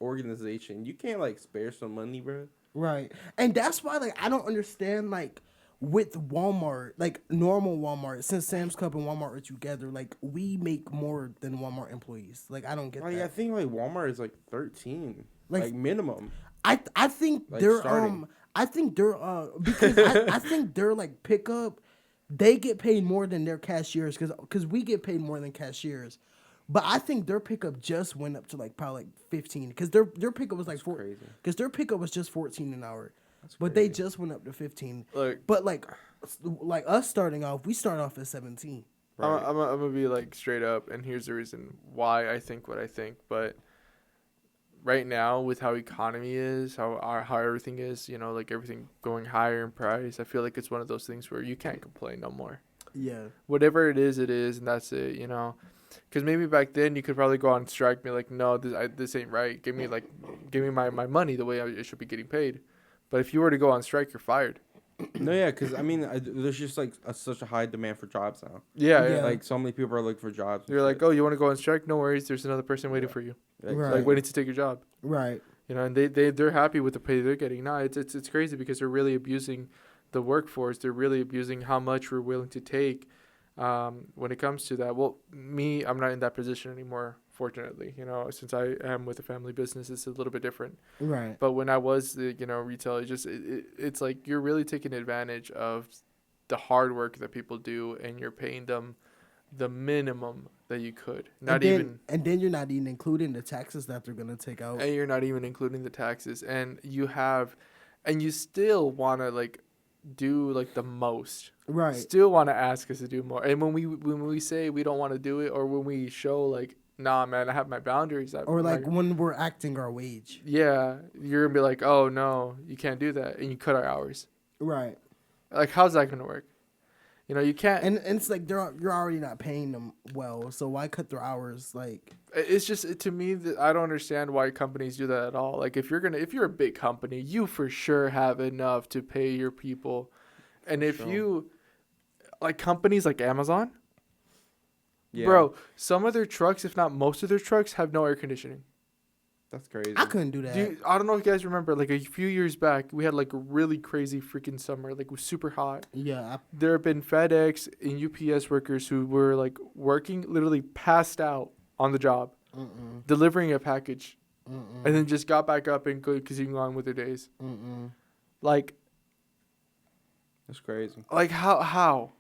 organization. You can't like spare some money, bro. Right. And that's why like I don't understand like with Walmart, like normal Walmart, since Sam's Club and Walmart are together, like we make more than Walmart employees. Like I don't get Like that. I think like Walmart is like 13, Like- like minimum. I think Like, they're starting. I think they're because I think they're like pickup, they get paid more than their cashiers because we get paid more than cashiers. But I think their pickup just went up to like probably like 15 because their pickup was like Crazy. because their pickup was just 14 an hour. That's But they crazy. just went up to 15. Like, But like us starting off, we start off at 17. Right. I'm gonna be like straight up, and here's the reason why I think what I think. But right now, with how economy is, how everything is, like everything going higher in price, I feel like it's one of those things where you can't complain no more. Yeah. Whatever it is, and that's it. Because maybe back then you could probably go on strike, and be like, no, this ain't right. Give me my money the way it should be getting paid. But if you were to go on strike, you're fired. No, yeah, because I mean, there's just like such a high demand for jobs now. Yeah. Like so many people are looking for jobs. and You're like, shit. oh, you want to go on strike? No worries. There's another person waiting for you, Right. like waiting to take your job. Right. And they're happy with the pay they're getting. No, it's crazy because they're really abusing the workforce. They're really abusing how much we're willing to take when it comes to that. Well, I'm not in that position anymore, fortunately. Since I am with a family business, it's a little bit different. Right. But when I was the retail, it's like you're really taking advantage of the hard work that people do, and you're paying them the minimum that you could. And then you're not even including the taxes that they're gonna take out. And you're not even including the taxes, and you still want to like do like the most. Right. Still want to ask us to do more. And when we say we don't want to do it, or when we show like, nah, man, I have my boundaries. Or like when we're acting our wage. Yeah, you're gonna be like, oh no, you can't do that, and you cut our hours. Right. Like, how's that gonna work? You can't. And it's like you're already not paying them well, so why cut their hours? Like It's just, to me, that I don't understand why companies do that at all. Like, if you're a big company, you for sure have enough to pay your people, and if you, like companies like Amazon, Yeah, bro, some of their trucks, if not most of their trucks, have no air conditioning. that's crazy. I couldn't do that. Dude, I don't know if you guys remember, like a few years back, we had like a really crazy freaking summer. Like, it was super hot. Yeah. There have been FedEx and UPS workers who were like working, literally passed out on the job, delivering a package, and then just got back up and continued on with their days. Like That's crazy. how,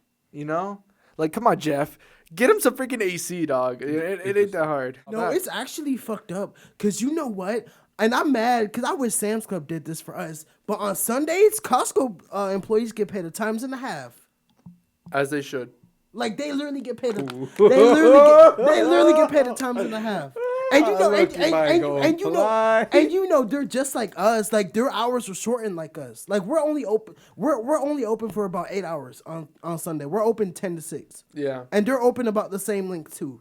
Like, come on, Jeff, get him some freaking AC, dog. It ain't that hard. No, it's actually fucked up. Cause you know what? And I'm mad because I wish Sam's Club did this for us. But on Sundays, Costco employees get paid a times and a half. As they should. Like they literally get paid. They literally get paid a times and a half. And you know, and you know, they're just like us. Like their hours are shortened like us. Like we're only open. We're only open for about 8 hours on Sunday. We're open 10 to 6. Yeah. And they're open about the same length too.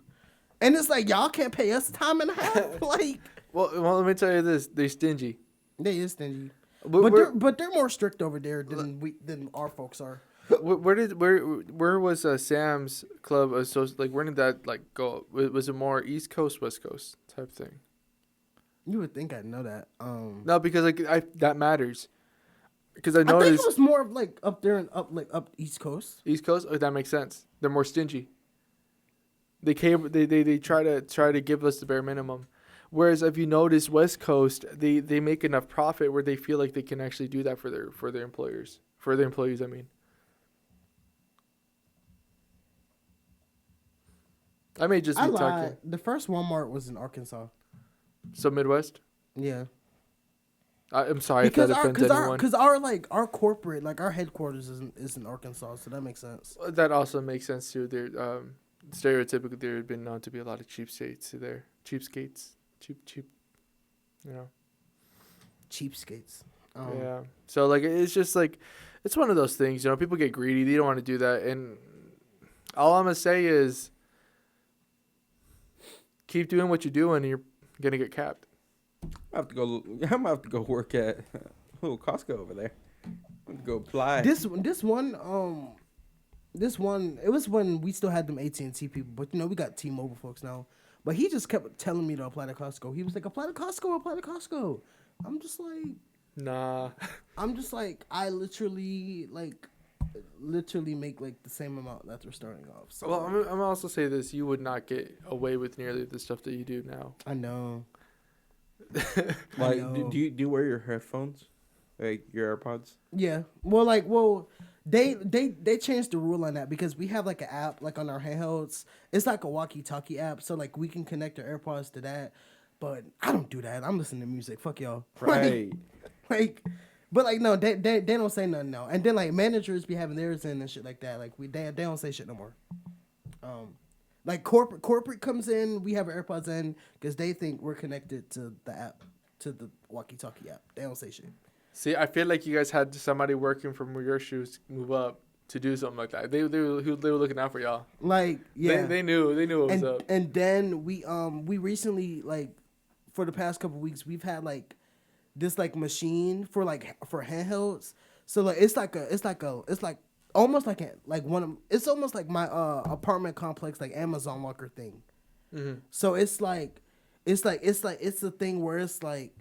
And it's like y'all can't pay us time and a half. Like, Well, let me tell you this: they're stingy. they is stingy. We're- But they're more strict over there than our folks are. Where was Sam's Club like? Where did that like go? Was it more East Coast, West Coast type thing? You would think I'd know that. No, because like that matters. Because I I think noticed it was more of like up there and up East Coast. East Coast. Oh, that makes sense. They're more stingy. They try to give us the bare minimum. Whereas if you notice West Coast, they make enough profit where they feel like they can actually do that for their employers. For their employees, I mean. I may just be I talking. lied. The first Walmart was in Arkansas. So Midwest? Yeah. I'm sorry Because if that offends anyone. our corporate, like our headquarters is in Arkansas, so that makes sense. That also makes sense too. There, stereotypically, there have been known to be a lot of cheapskates there. Cheapskates. Cheap. You know. Cheapskates. Yeah. So like it's just like it's one of those things, you know, people get greedy. They don't want to do that. And all I'm going to say is keep doing what you're doing and you're going to get capped. I'm gonna have to go work at Costco over there. I'm gonna go apply. This one, it was when we still had them AT&T people, but you know we got T-Mobile folks now. But he just kept telling me to apply to Costco. He was like, apply to Costco. I'm just like, nah. I'm just like, I literally make like the same amount that they're starting off. So Well, I'm also say this: you would not get away with nearly the stuff that you do now. I know. Like, know. do you wear your headphones, like your AirPods? Yeah. They changed the rule on that because we have like an app like on our handhelds. It's like a walkie-talkie app, so like we can connect our AirPods to that. But I don't do that. I'm listening to music. Fuck y'all. Right. But like no, they don't say nothing now. And then like managers be having theirs in and shit like that. Like they don't say shit no more. Like corporate comes in, we have our AirPods in because they think we're connected to the app, to the walkie-talkie app. They don't say shit. See, I feel like you guys had somebody working from your shoes move up to do something like that. They were looking out for y'all. Like yeah, They knew what was up. And then we recently, like for the past couple weeks, we've had like this like machine for handhelds. So like it's almost like my apartment complex like Amazon locker thing. Mm-hmm. So it's the thing where it's like,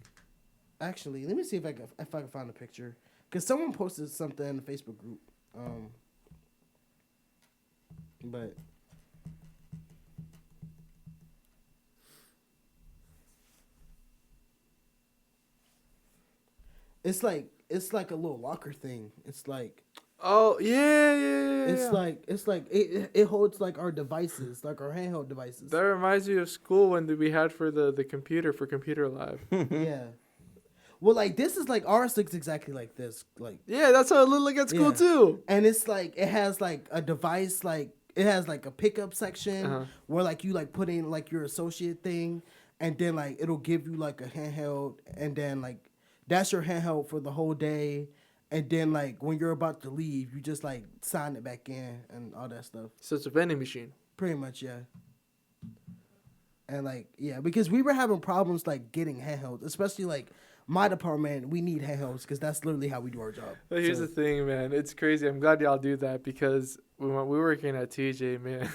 actually, let me see if I can find a picture because someone posted something in the Facebook group. But it's like a little locker thing. It's like, Oh yeah. it's like it holds like our devices, like our handheld devices. That reminds me of school when we had for the computer for Computer Lab. Yeah. Well, like this is like ours looks exactly like this, like Yeah, that's how it looked like at school too. and it's like it has like a device, like it has like a pickup section where like you like put in like your associate thing, and then like it'll give you like a handheld, and then like that's your handheld for the whole day. And then, like, when you're about to leave, you just, like, sign it back in and all that stuff. So it's a vending machine. Pretty much, yeah. And, like, yeah, because we were having problems, like, getting handhelds. Especially, like, my department, we need handhelds because that's literally how we do our job. But here's the thing, man. It's crazy. I'm glad y'all do that because when we were working at TJ, man,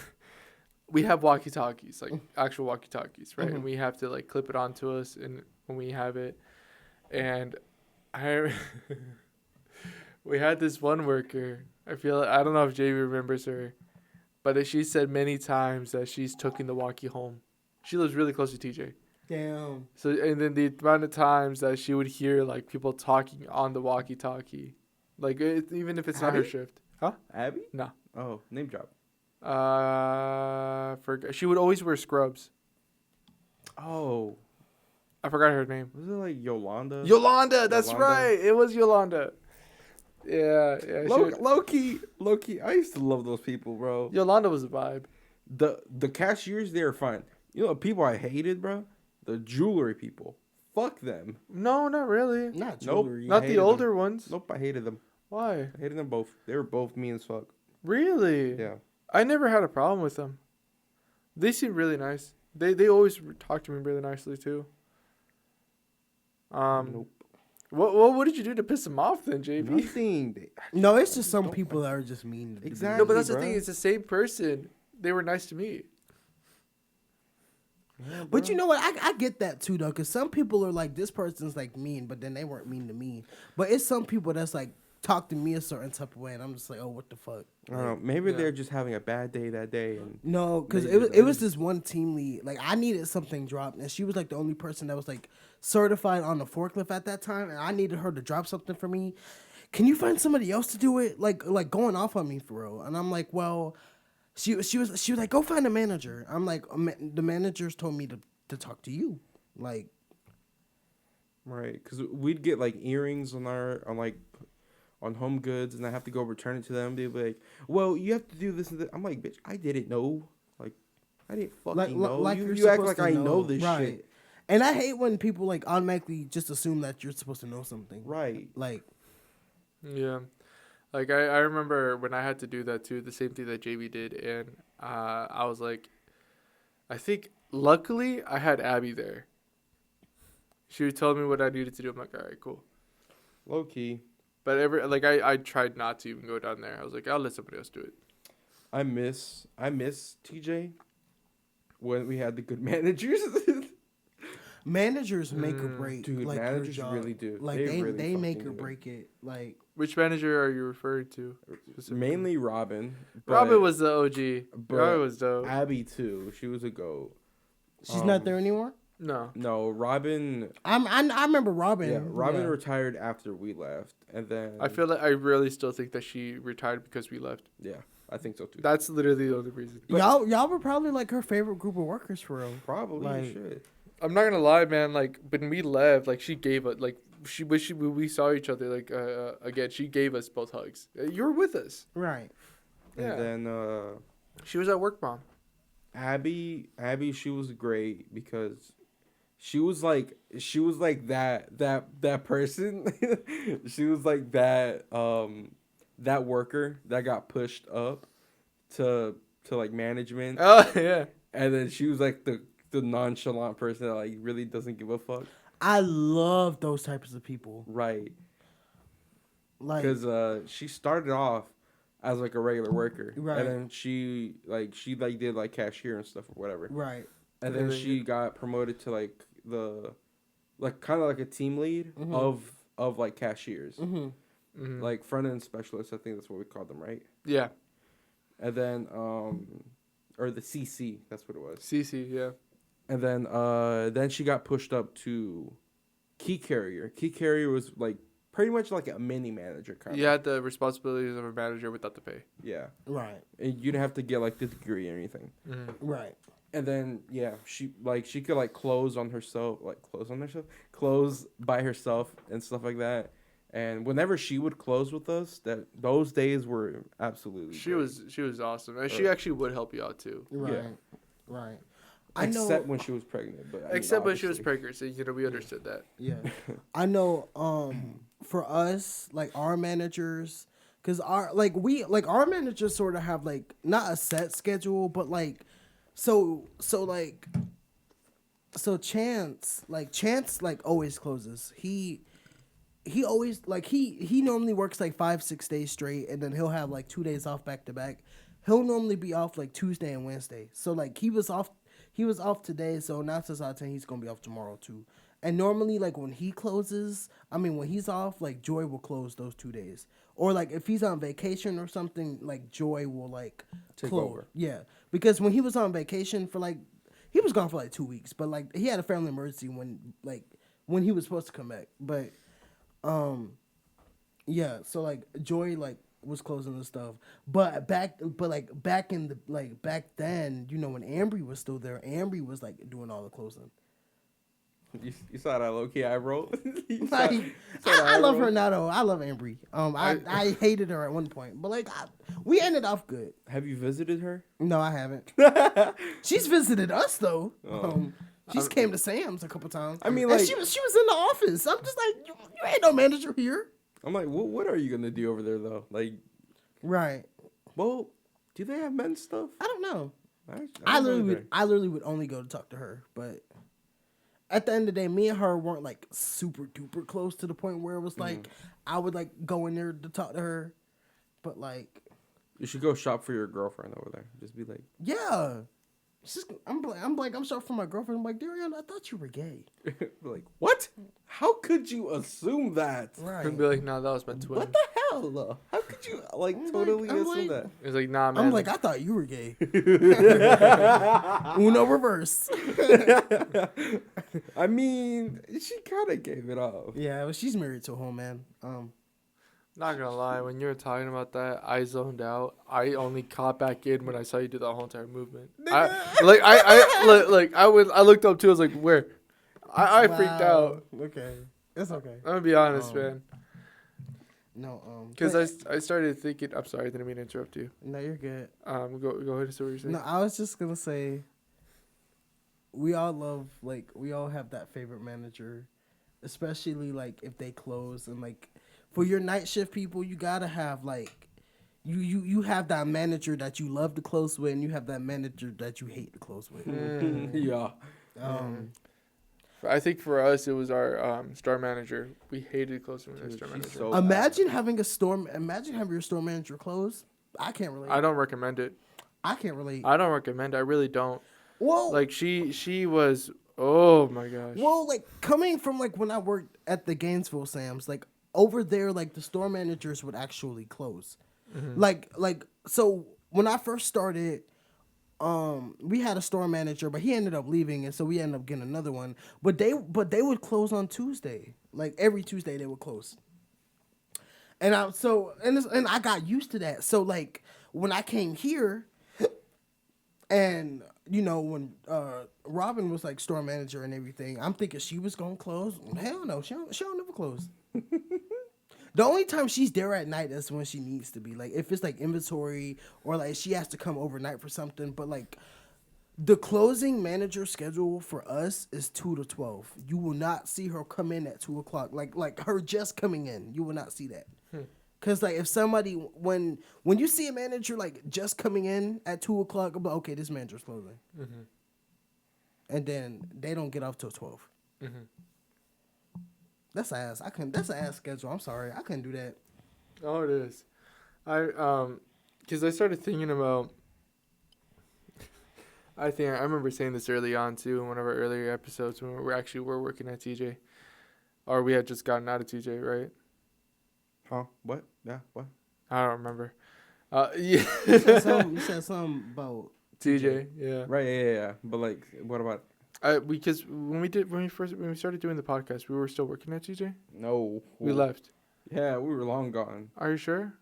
we have walkie-talkies, like, actual walkie-talkies, right? Mm-hmm. And we have to, like, clip it onto us and when we have it. And we had this one worker. I don't know if JB remembers her, but she said many times that she's taking the walkie home. She lives really close to TJ. Damn. So and then the amount of times that she would hear like people talking on the walkie-talkie, like even if it's not her Abby? shift. Huh? Abby? No. Oh, name drop. She would always wear scrubs. Oh, I forgot her name. was it like Yolanda? Yolanda. That's Yolanda? right. It was Yolanda. Yeah. Low key. I used to love those people, bro. Yolanda was a vibe. The cashiers, they were fine. You know what people I hated, bro? The jewelry people. Fuck them. No, not really. Not Nope. jewelry. Not hated the older them. ones. Nope, I hated them. Why? I hated them both. They were both mean as fuck. Really? Yeah. I never had a problem with them. They seem really nice. They always talk to me really nicely too. Nope. What did you do to piss them off then, JB? Nothing. No, it's just some people that are just mean. Exactly. No, but that's the bro. thing. It's the same person. They were nice to me. Yeah, But bro. you know what? I get that too, though, because some people are like, this person's like mean, but then they weren't mean to me. But it's some people that's like, talk to me a certain type of way, and I'm just like, oh, what the fuck? I don't know. Maybe they're just having a bad day that day. And No, because Maybe it was this one team lead. Like, I needed something dropped, and she was like the only person that was like certified on the forklift at that time, and I needed her to drop something for me. Can you find somebody else to do it? Like going off on me for real. And I'm like, well, she was like, go find a manager. I'm like, the managers told me to talk to you, like. right, because we'd get like earrings on home goods, and I have to go return it to them. They'd be like, well, you have to do this and that. I'm like, bitch, I didn't know. Like, I didn't fucking know. Like you act like to I know this right. shit. And I hate when people like automatically just assume that you're supposed to know something. Right. Like, Yeah. Like I remember when I had to do that too, the same thing that JB did, and I was like, I think luckily I had Abby there. She would tell me what I needed to do. I'm like, all right, cool. Low key. But I tried not to even go down there. I was like, I'll let somebody else do it. I miss TJ when we had the good managers. Managers make or break. Dude, like, managers your job. really do. Like They really they make fucking or do. break it. Like Which manager are you referring to? Mainly Robin. But, Robin was the OG. but Robin was dope. Abby too. She was a goat. she's not there anymore. No. No, Robin. I remember Robin. Yeah, Robin retired after we left, and then I feel like I really still think that she retired because we left. yeah, I think so too. That's literally the only reason. But Y'all were probably like her favorite group of workers for real. Probably like- should. I'm not gonna lie, man. Like when we left, like she gave us like when we saw each other like again, she gave us both hugs. You were with us. Right. Yeah. And then She was at work, mom. Abby, she was great because she was like that person. She was like that worker that got pushed up to like management, Oh yeah. and then she was like the nonchalant person that like really doesn't give a fuck. I love those types of people. Right. Like Because she started off as like a regular worker, Right. and then she did like cashier and stuff or whatever, right. and then she got promoted to like the kind of like a team lead Mhm. of like cashiers, Mm-hmm. Mm-hmm. like front end specialists. I think that's what we called them, right? Yeah. And then or the CC, that's what it was. CC. Yeah. And then she got pushed up to key carrier. Key carrier was like pretty much like a mini manager kind You of. had the responsibilities of a manager without the pay. Yeah. Right. And you didn't have to get like the degree or anything. Mm-hmm. Right. And then yeah, she could like close by herself and stuff like that. And whenever she would close with us, those days were absolutely She great. was awesome, and she actually would help you out too. Right. Yeah. Right. Except when she was pregnant, but I mean, Except when she was obviously. pregnant, so we understood that. Yeah. I know for us, like our managers, cuz our managers sort of have like not a set schedule, but like so Chance like always closes. He always like he normally works like 5-6 days straight, and then he'll have like 2 days off back to back. He'll normally be off like Tuesday and Wednesday. So like he was off today, so 9 times out of 10 he's gonna be off tomorrow too. And normally like when he's off, like Joy will close those 2 days. Or like if he's on vacation or something, like Joy will like Take close. over. Yeah, because when he was on vacation for like he was gone for like 2 weeks, but like he had a family emergency when he was supposed to come back. But yeah, so like Joy like was closing the stuff, but back then, you know, when Ambry was still there, Ambry was like doing all the closing. You saw that low key I rolled. Like, I love her now though. I love Ambry. I hated her at one point, but like we ended off good. Have you visited her? No, I haven't. She's visited us though. Oh. She's came to Sam's a couple times. I mean, and like she was in the office. I'm just like, you ain't no manager here. I'm like, what are you gonna do over there though? Like, Right. well, do they have men's stuff? I don't know. I I literally would only go to talk to her, but at the end of the day, me and her weren't like super duper close to the point where it was like I would like go in there to talk to her, but like You should go shop for your girlfriend over there. Just be like, yeah, I'm sorry for my girlfriend. I'm like, Daryon, I thought you were gay. like what? How could you assume that? Right. And be like, nah, that was my twin. What the hell? How could you like totally I'm assume like- It's like, nah, man. I'm like, I thought you were gay. Uno reverse. that? I mean, she kind of gave it off. Yeah, but she's married to a whole man. Not gonna lie, when you were talking about that, I zoned out. I only caught back in when I saw you do that whole entire movement. I looked up too. I was like, where? I freaked out. Okay, it's okay. I'm gonna be honest, man. No, Because but- I started thinking. I'm sorry, I didn't mean to interrupt you. No, you're good. Go ahead and say what you're saying. No, I was just gonna say we all have that favorite manager, especially like if they close and like for your night shift people, you gotta have like, you have that manager that you love to close with, and you have that manager that you hate to close with. Yeah. I think for us, it was our store manager. We hated closing with our Dude, store she's manager. so Imagine bad. having a store. Imagine having your store manager close. I can't relate. I don't recommend it. I can't relate. I don't recommend it. I really don't. Well, Like she was. Oh my gosh. well, like coming from like when I worked at the Gainesville Sam's, like over there, like the store managers would actually close. Like so when I first started, we had a store manager, but he ended up leaving, and so we ended up getting another one. But they would close on Tuesday, like every Tuesday they would close. And I got used to that. So like when I came here, and you know when Robin was like store manager and everything, I'm thinking she was gonna close. Hell no, she don't never close. The only time she's there at night is when she needs to be. Like if it's like inventory or like she has to come overnight for something. But like the closing manager schedule for us is 2 to 12. You will not see her come in at 2 o'clock. Like her just coming in. You will not see that. Cause like if somebody when you see a manager like just coming in at 2 o'clock, I'm like, okay, this manager's closing. And then they don't get off till 12. That's ass. That's an ass schedule. I'm sorry, I couldn't do that. Oh, it is. Because I started thinking about. I remember saying this early on too in one of our earlier episodes when we were working at TJ, or we had just gotten out of TJ, right? Huh? What? Yeah. What? I don't remember. Yeah. You said something about TJ, yeah. Right. Yeah. But like, what about? Because when we started doing the podcast, we were still working at TJ. No. We left. Yeah, we were long gone. Are you sure?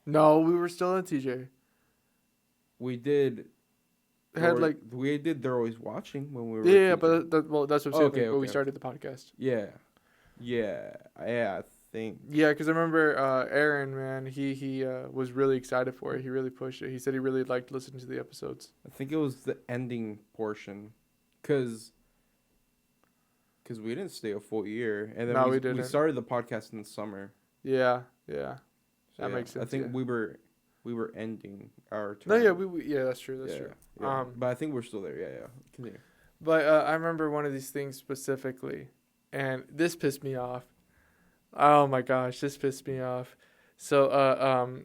No, we were still at TJ. We did. We did. They're always watching when we were. Yeah, but that's what I'm saying. Okay, But we okay. started the podcast. Yeah. I think. Yeah, because I remember Aaron, man, he was really excited for it. He really pushed it. He said he really liked listening to the episodes. I think it was the ending portion, cause we didn't stay a full year, and then No, we we didn't. started the podcast in the summer. Yeah. So, That makes sense. I think yeah. we were ending our term. No, yeah, we that's true. That's true. Yeah. But I think we're still there. Yeah. Continue. But I remember one of these things specifically, and this pissed me off. Oh my gosh, this pissed me off. So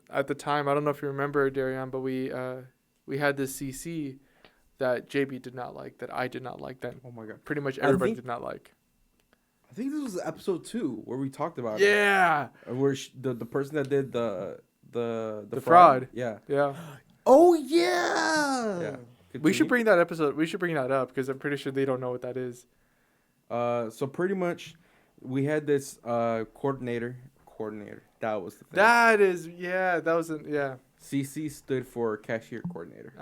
at the time, I don't know if you remember, Daryon, but we had this CC that JB did not like, that I did not like, that Oh my god. pretty much everybody did not like. I think this was episode 2 where we talked about Yeah. it. Where the person that did the fraud. Yeah. Yeah. Oh yeah. We should bring that episode. We should bring that up because I'm pretty sure they don't know what that is. So pretty much, we had this coordinator. That was the thing. That wasn't. Yeah. CC stood for cashier coordinator.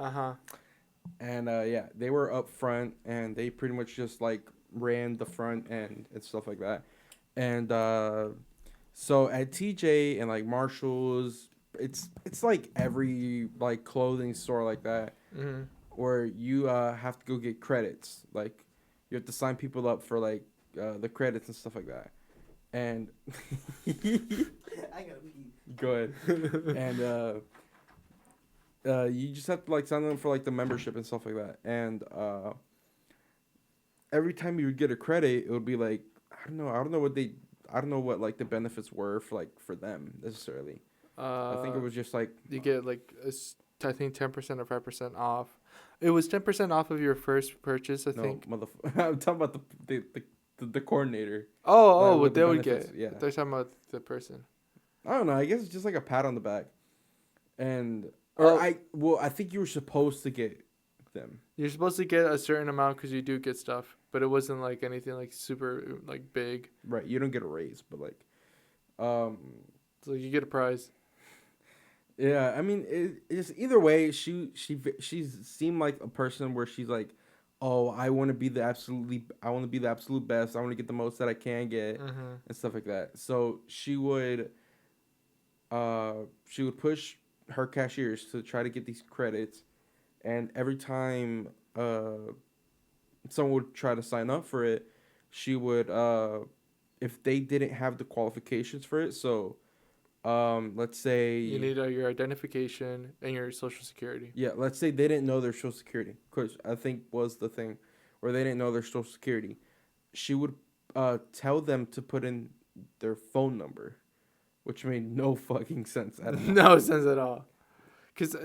And they were up front, and they pretty much just like ran the front end and stuff like that. And so at TJ and like Marshalls, it's like every like clothing store like that, where you have to go get credits. Like you have to sign people up for like the credits and stuff like that. And I gotta pee. go ahead. And you just have to like sign them for like the membership and stuff like that. And every time you would get a credit, it would be like I don't know what like the benefits were for them necessarily. I think it was just like you get like I think 10% or 5% off. It was 10% off of your first purchase, I think. I'm talking about the coordinator. What they would benefits, get. yeah. They're talking about the person. I don't know. I guess it's just like a pat on the back, and I think you were supposed to get them. You're supposed to get a certain amount because you do get stuff, but it wasn't like anything like super like big. Right. You don't get a raise, but like, So you get a prize. yeah. I mean, it's either way. She seemed like a person where she's like, oh, I want to be the absolute best. I want to get the most that I can get and stuff like that. So she would push her cashiers to try to get these credits, and every time someone would try to sign up for it, she would if they didn't have the qualifications for it. So, let's say You need your identification and your social security. yeah, let's say they didn't know their social security, because I think was the thing, where they didn't know their social security. She would tell them to put in their phone number, which made no fucking sense at all. No sense at all. Because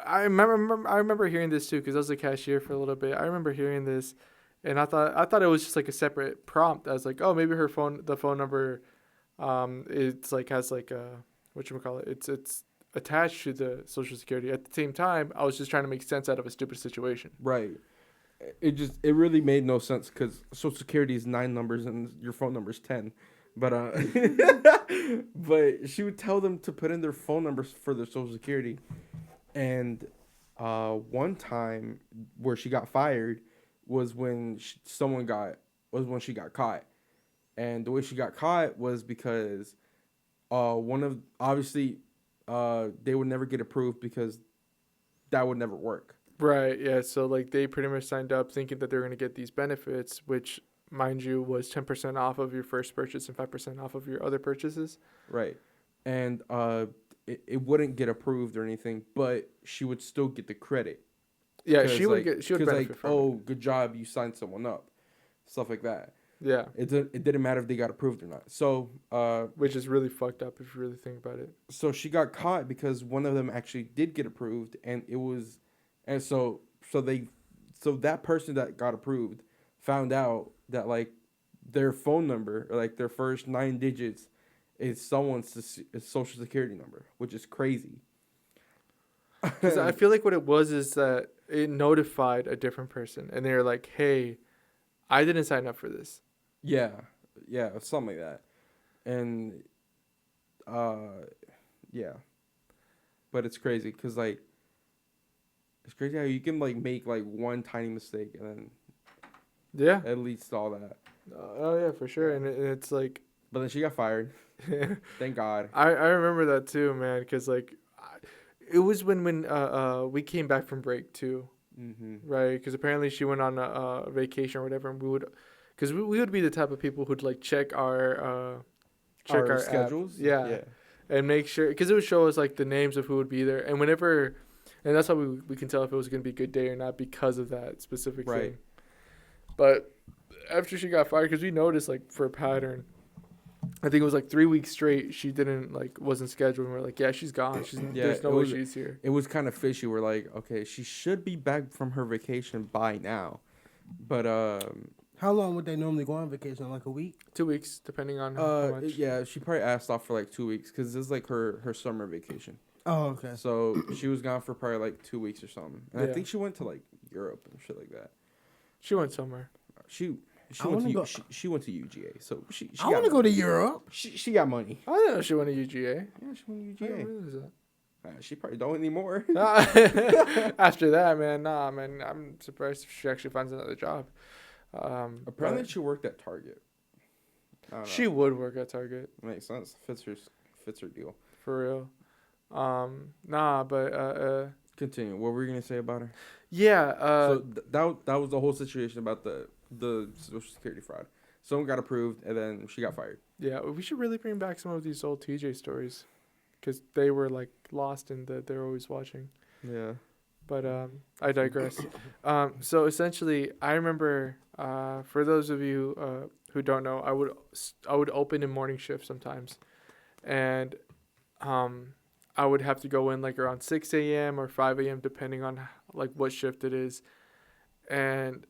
I remember hearing this too. Because I was a cashier for a little bit. I remember hearing this, and I thought it was just like a separate prompt. I was like, oh, maybe the phone number, it's like has like a whatchamacallit, it's attached to the social security. At the same time, I was just trying to make sense out of a stupid situation. Right. It really made no sense, because social security is 9 numbers and your phone number is 10. But but she would tell them to put in their phone numbers for their social security. And one time where she got fired was when she got caught. And the way she got caught was because obviously they would never get approved, because that would never work. Right. Yeah. So like they pretty much signed up thinking that they were going to get these benefits, which, mind you, was 10% off of your first purchase and 5% off of your other purchases. Right. And it wouldn't get approved or anything, but she would still get the credit. Yeah, she would benefit like, from oh, it. good job, you signed someone up, stuff like that. Yeah. It didn't matter if they got approved or not. So which is really fucked up if you really think about it. so she got caught because one of them actually did get approved, and so that person that got approved found out that like their phone number, or like their first 9 digits, is someone's social security number, which is crazy. Because I feel like what it was is that it notified a different person, and they were like, "Hey, I didn't sign up for this." Yeah, something like that, and yeah, but it's crazy because like it's crazy how you can like make like one tiny mistake and then Yeah. it leads to all that. Oh yeah, for sure, and it's like. But then she got fired. Thank God. I remember that too, man, because like, it was when we came back from break too, right? Because apparently she went on a vacation or whatever, and we would be the type of people who'd like check our schedules. app. Yeah, and make sure, because it would show us like the names of who would be there, and that's how we can tell if it was gonna be a good day or not because of that specific thing. But after she got fired, because we noticed like for a pattern. I think it was like 3 weeks straight. She wasn't scheduled. And we're like, yeah, she's gone. There's no way she's here. It was kind of fishy. We're like, okay, she should be back from her vacation by now. But how long would they normally go on vacation? Like a week? 2 weeks, depending on how much. Yeah, she probably asked off for like 2 weeks because this is like her summer vacation. Oh, okay. So she was gone for probably like 2 weeks or something. And I think she went to like Europe and shit like that. She went somewhere. She went to UGA, so she I want to go to Europe. She got money. I didn't know she went to UGA. Yeah, she went to I didn't UGA. realize that. She probably don't anymore. After that, man, I'm surprised if she actually finds another job. Apparently, she worked at Target. I don't know. She would work at Target. Makes sense. Fits her deal. For real. Continue. What were you gonna say about her? Yeah. So that was the whole situation about the social security fraud. Someone got approved and then she got fired. Yeah, we should really bring back some of these old TJ stories, because they were like lost in that they're always watching. Yeah. But I digress. So essentially, I remember for those of you who don't know, I would open in morning shift sometimes, and I would have to go in like around 6 a.m. or 5 a.m. depending on like what shift it is, and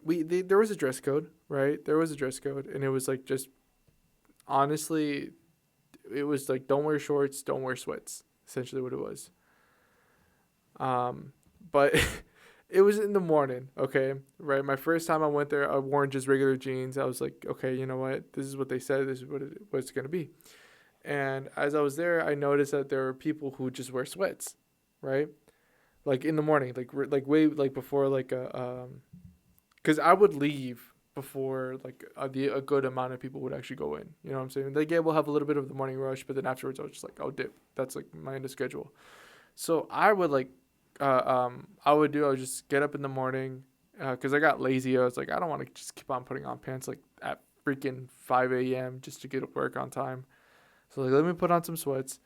there was a dress code, right? There was a dress code, and it was like just honestly, it was like don't wear shorts, don't wear sweats. Essentially, what it was. But it was in the morning, okay, right? My first time I went there, I wore just regular jeans. I was like, okay, you know what? This is what they said. This is what it's gonna be. And as I was there, I noticed that there were people who just wear sweats, right? Like in the morning, like way like before like because I would leave before like a good amount of people would actually go in. You know what I'm saying? Like, yeah, we'll have a little bit of the morning rush, but then afterwards I was just like, I'll dip. That's like my end of schedule. So I would like, I would just get up in the morning because I got lazy. I was like, I don't want to just keep on putting on pants like at freaking 5 a.m. just to get to work on time. So like, let me put on some sweats.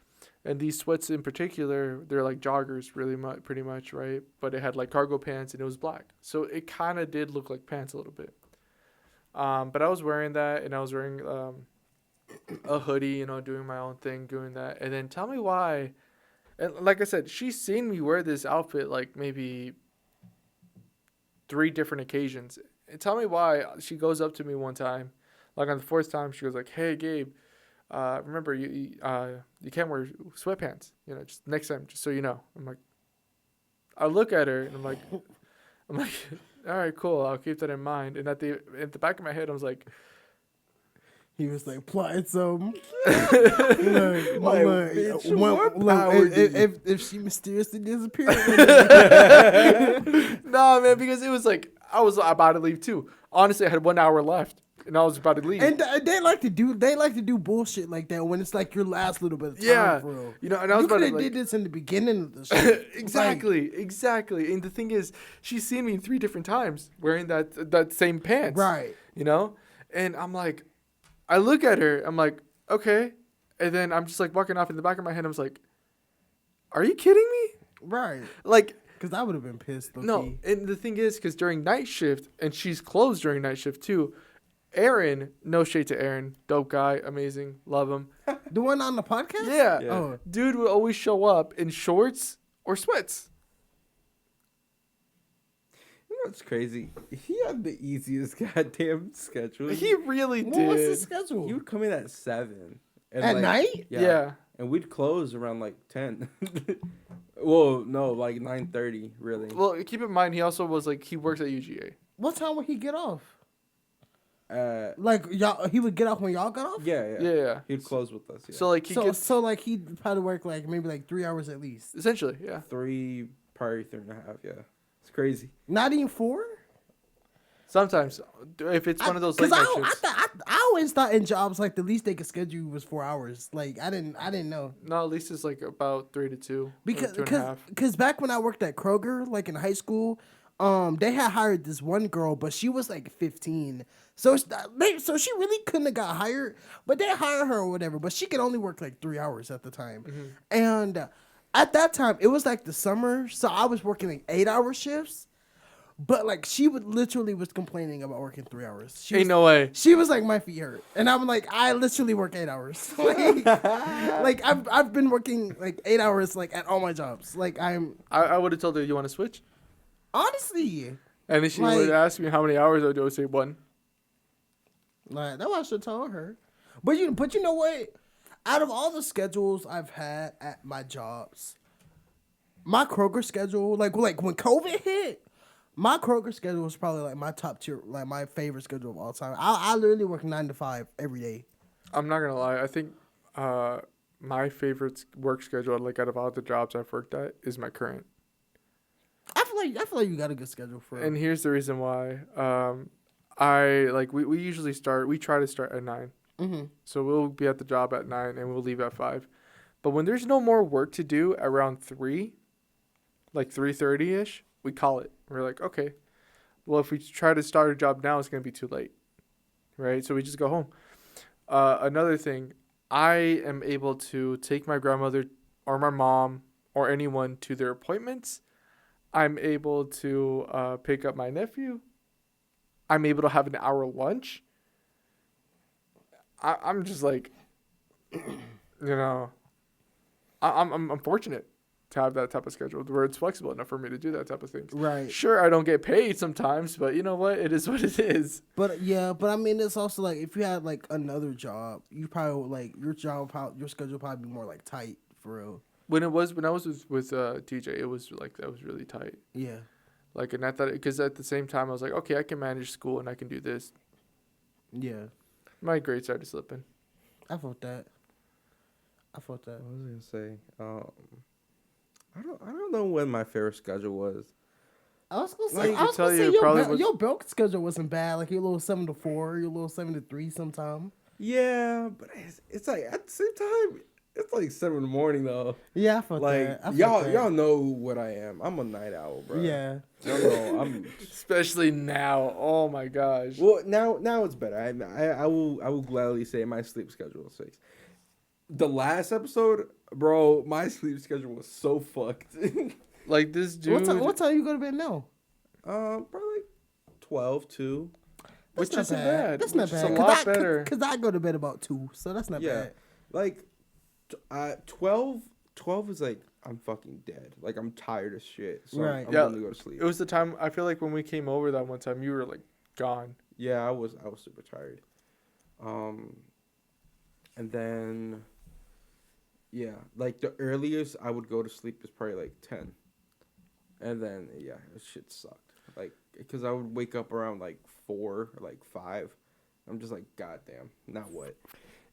And these sweats in particular, they're like joggers, pretty much, right? But it had like cargo pants and it was black, so it kind of did look like pants a little bit. But I was wearing that, and I was wearing a hoodie, you know, doing my own thing, doing that. And then tell me why. And like I said, she's seen me wear this outfit like maybe 3 different occasions. And tell me why she goes up to me one time, like on the 4th time, she goes like, "Hey, Gabe. Remember you can't wear sweatpants, you know, just next time, just so you know." I'm like, I look at her and I'm like, all right, cool, I'll keep that in mind. And at the back of my head, I was like, he was like plotting some. If she mysteriously disappeared. No, man, because it was like I was about to leave too. Honestly, I had 1 hour left. And I was about to leave. And they like to do bullshit like that when it's like your last little bit of time, bro. You know, and I was about to did this in the beginning of the show. Exactly. And the thing is, she's seen me 3 different times wearing that same pants. Right. You know? And I'm like, I look at her, I'm like, okay. And then I'm just like walking off in the back of my head, I was like, are you kidding me? Right. Like, because I would have been pissed. No, and the thing is, because during night shift, and she's closed during night shift too, Aaron, no shade to Aaron, dope guy, amazing, love him. The one on the podcast? Yeah. Oh. Dude would always show up in shorts or sweats. You know what's crazy? He had the easiest goddamn schedule. He really did. What was the schedule? He would come in at 7. And at night? Yeah. And we'd close around like 10. Well, no, like 9:30, really. Well, keep in mind, he also was like, he works at UGA. What time would he get off? Like y'all, he would get off when y'all got off. Yeah. He'd close with us. Yeah. So like he'd probably work like maybe like 3 hours at least. Essentially, yeah. 3, probably 3.5. Yeah, it's crazy. Not even 4. Sometimes, if it's one of those late night shifts. I always thought in jobs like the least they could schedule was 4 hours. Like I didn't know. No, at least it's like about 3 to 2. Because back when I worked at Kroger, like in high school, they had hired this one girl, but she was like 15. So she really couldn't have got hired, but they hired her or whatever. But she could only work like 3 hours at the time. Mm-hmm. And at that time, it was like the summer, so I was working like 8-hour shifts. But like she literally was complaining about working 3 hours. No way. She was like, my feet hurt, and I'm like, I literally work 8 hours. like I've been working like 8 hours like at all my jobs. Like I would have told her, you want to switch? Honestly. And then she would ask me how many hours I would say 1. Like that's what I should tell her. But you know what? Out of all the schedules I've had at my jobs, my Kroger schedule, like when COVID hit, my Kroger schedule was probably like my top tier, like my favorite schedule of all time. I literally work 9 to 5 every day. I'm not gonna lie. I think my favorite work schedule, like out of all the jobs I've worked at, is my current. I feel like you got a good schedule for it. And here's the reason why. We try to start at 9. Mm-hmm. So we'll be at the job at 9 and we'll leave at 5. But when there's no more work to do around 3, like 3:30ish, we call it. We're like, okay, well, if we try to start a job now, it's going to be too late, right? So we just go home. Another thing, I am able to take my grandmother or my mom or anyone to their appointments. I'm able to pick up my nephew. I'm able to have an hour lunch. I'm just like, you know, I'm fortunate to have that type of schedule where it's flexible enough for me to do that type of things. Right. Sure, I don't get paid sometimes, but you know what? It is what it is. But I mean, it's also like if you had like another job, you probably like your schedule probably be more like tight for real. When I was with DJ, it was like that was really tight. Yeah. Like, and I thought because at the same time I was like, okay, I can manage school and I can do this. Yeah. My grades started slipping. I felt that. What was I gonna say? I don't know when my favorite schedule was. I was gonna say your belt schedule wasn't bad. Like your little 7 to 4, your little 7 to 3 sometime. Yeah, but it's like at the same time, It's like 7 in the morning though. Yeah, I felt Like that. I felt y'all that. know what I am. I'm a night owl, bro. Yeah. Y'all know I'm. Especially now. Oh my gosh. Well, now it's better. I will gladly say my sleep schedule is 6. The last episode, bro, my sleep schedule was so fucked. Like this dude. What time you go to bed now? Probably like 12, 2. Which not isn't bad. That's Which not is bad. a lot better. Because I go to bed about 2, so that's not Yeah. bad. Like, 12 is like, I'm fucking dead. Like, I'm tired as shit. So Right. I'm Yeah. gonna go to sleep. It was the time, I feel like when we came over that one time, you were like gone. Yeah, I was super tired. And then, yeah, like the earliest I would go to sleep is probably like 10. And then, yeah, it shit sucked. Like, because I would wake up around like 4 or like 5. I'm just like, goddamn, now what?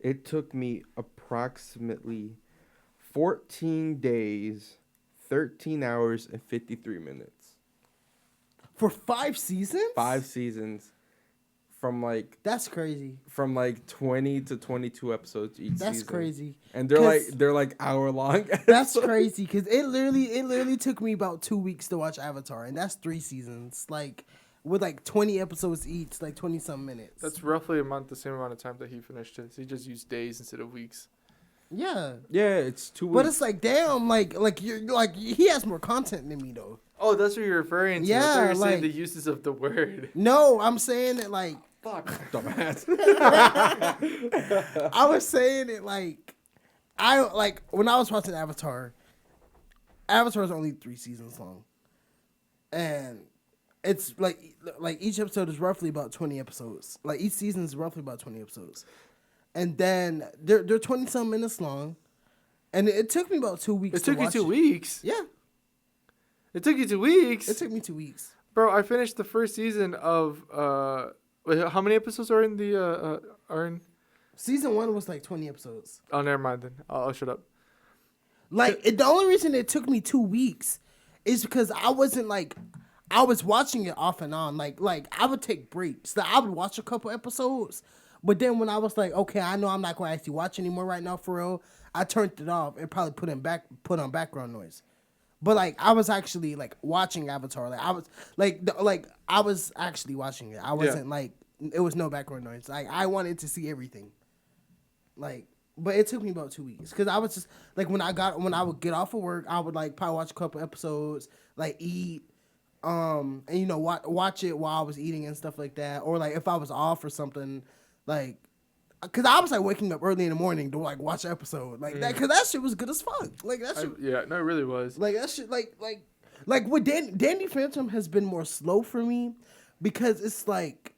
It took me approximately 14 days, 13 hours, and 53 minutes. For 5 seasons? 5 seasons. That's crazy. From like 20 to 22 episodes each season. That's crazy. And they're like hour long. That's crazy because it literally took me about 2 weeks to watch Avatar, and that's 3 seasons. Like with like 20 episodes each, like 20 some minutes. That's roughly the same amount of time that he finished his. He just used days instead of weeks. Yeah. Yeah, it's 2 weeks. But it's like damn, like you're like he has more content than me though. Oh, that's what you're referring to. I Yeah, thought you were like- saying the uses of the word. No, I'm saying it like Fuck. dumbass. I was saying it like I like when I was watching Avatar. Avatar is only 3 seasons long, and it's like each episode is roughly about 20 episodes. Like each season is roughly about 20 episodes, and then they're 20 some minutes long, and it took me about 2 weeks. It took you watch 2 weeks. Yeah, It took you 2 weeks. it took me 2 weeks. Bro, I finished the first season of wait, how many episodes are in the Season 1 was like 20 episodes. Oh, never mind then. I'll shut up. Like the only reason it took me 2 weeks is because I wasn't like I was watching it off and on. Like I would take breaks. Like, I would watch a couple episodes, but then when I was like, okay, I know I'm not going to actually watch anymore right now for real, I turned it off and probably put on background noise. But like I was actually like watching Avatar. Like I was I was actually watching it. I wasn't like it was no background noise. Like I wanted to see everything. Like, but it took me about 2 weeks because I was just like when I would get off of work, I would like probably watch a couple episodes, like eat, and you know watch it while I was eating and stuff like that, or like if I was off or something, like, cause I was like waking up early in the morning to like watch an episode like that, cause that shit was good as fuck. Like that shit, Yeah, no, it really was. like that shit, like with Danny Phantom has been more slow for me because it's like.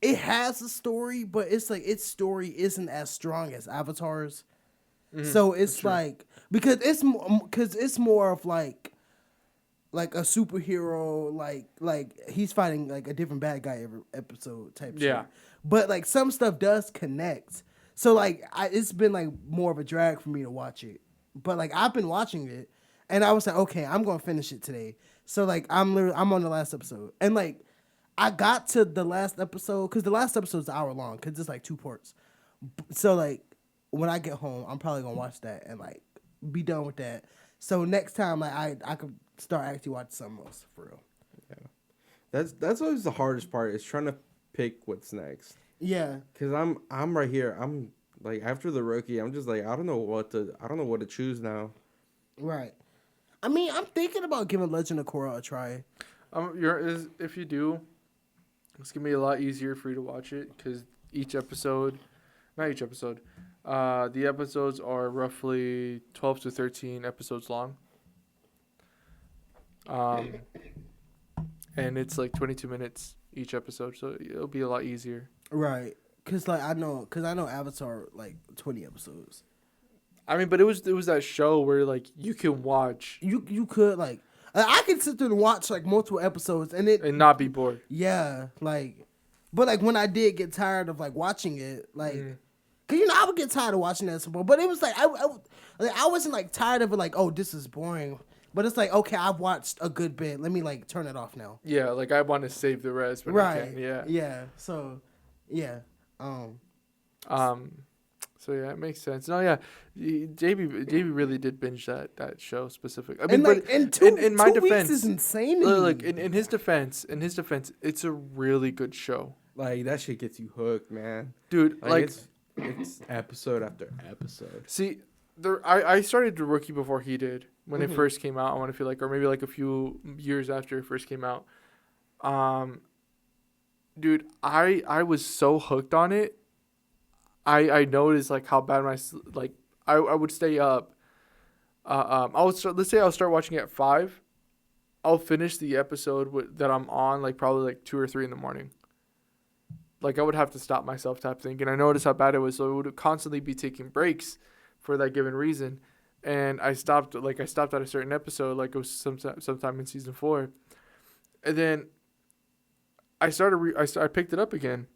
It has a story, but it's like its story isn't as strong as Avatar's. So it's like because it's more of like a superhero, like he's fighting like a different bad guy every episode type shit. But like some stuff does connect. So like it's been like more of a drag for me to watch it. But like I've been watching it and I was like, okay, I'm gonna finish it today. So like I'm on the last episode. And like I got to the last episode because the last episode's an hour long because it's like 2 parts. So like when I get home, I'm probably gonna watch that and like be done with that. So next time like I could start actually watching something else for real. Yeah, that's always the hardest part is trying to pick what's next. Yeah, Cause I'm right here. I'm like after the Rookie, I'm just like I don't know what to choose now. right. I mean, I'm thinking about giving Legend of Korra a try. If you do, it's gonna be a lot easier for you to watch it because the episodes are roughly 12 to 13 episodes long. And it's like 22 minutes each episode, so it'll be a lot easier. Right. Cause I know Avatar like 20 episodes. I mean, but it was that show where like you can watch You could like I could sit there and watch like multiple episodes and and not be bored. yeah, like, but like when I did get tired of like watching it, like, cause you know I would get tired of watching that, but it was like I wasn't like tired of it, like, oh, this is boring, but it's like, okay, I've watched a good bit, let me like turn it off now. Yeah, like I want to save the rest, but I Right. can't. Yeah. Yeah. So, yeah. So yeah, it makes sense. No, yeah, JB really did binge that show specific. I And mean, like but in my 2 weeks defense, is insane. To look, me. in his defense, it's a really good show, Like that shit gets you hooked, man. dude. Like it's episode after episode. see, I started the Rookie before he did when it Mhm. first came out. I want to feel like, or maybe like a few years after it first came out. Dude, I was so hooked on it. I noticed like how bad I would stay up. Let's say I'll start watching at 5. I'll finish the episode that I'm on like probably like 2 or 3 in the morning. Like I would have to stop myself type thing, and I noticed how bad it was, so I would constantly be taking breaks for that given reason. And I stopped at a certain episode, like it was sometime in season 4, and then I picked it up again,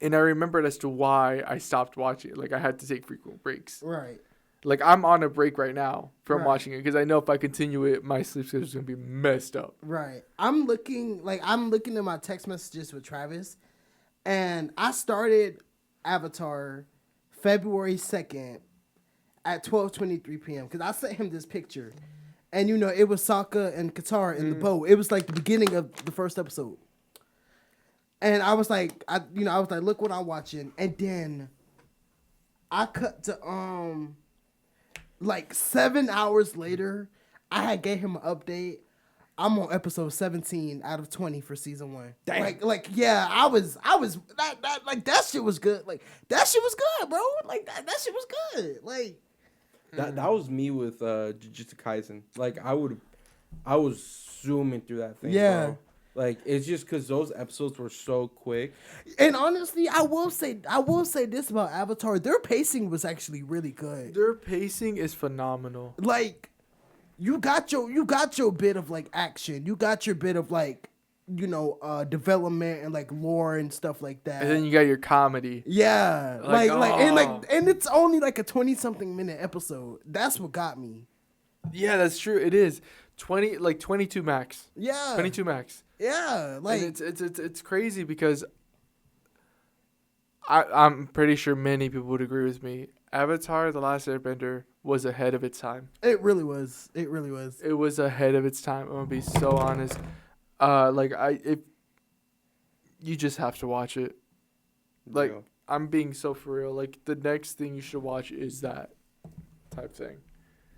and I remembered as to why I stopped watching it. Like I had to take frequent breaks. Right. Like I'm on a break right now from Right. watching it because I know if I continue it, my sleep schedule is gonna be messed up. Right. I'm looking at my text messages with Travis, and I started Avatar February 2nd at 12:23 p.m. because I sent him this picture, and it was Sokka and Katara in the boat. It was like the beginning of the first episode, and I was like, look what I'm watching, and then I cut to like 7 hours later, I had gave him an update. I'm on episode 17 out of 20 for season 1. Damn. Like yeah, I was that shit was good. Like that shit was good, bro. Like that shit was good. Like That was me with Jujutsu Kaisen. Like I was zooming through that thing. Yeah. Bro. Like it's just because those episodes were so quick. and honestly, I will say this about Avatar. Their pacing was actually really good. Their pacing is phenomenal. Like you got your bit of like action. You got your bit of like development and like lore and stuff like that. And then you got your comedy. Yeah, oh. and it's only like a 20-something minute episode. That's what got me. Yeah, that's true. It is 22 max. Yeah, 22 max. Yeah, like And it's crazy because I'm pretty sure many people would agree with me. Avatar: The Last Airbender was ahead of its time. it really was. It really was. It was ahead of its time. I'm gonna be so honest. If you just have to watch it. Like Yeah. I'm being so for real. Like the next thing you should watch is that type thing.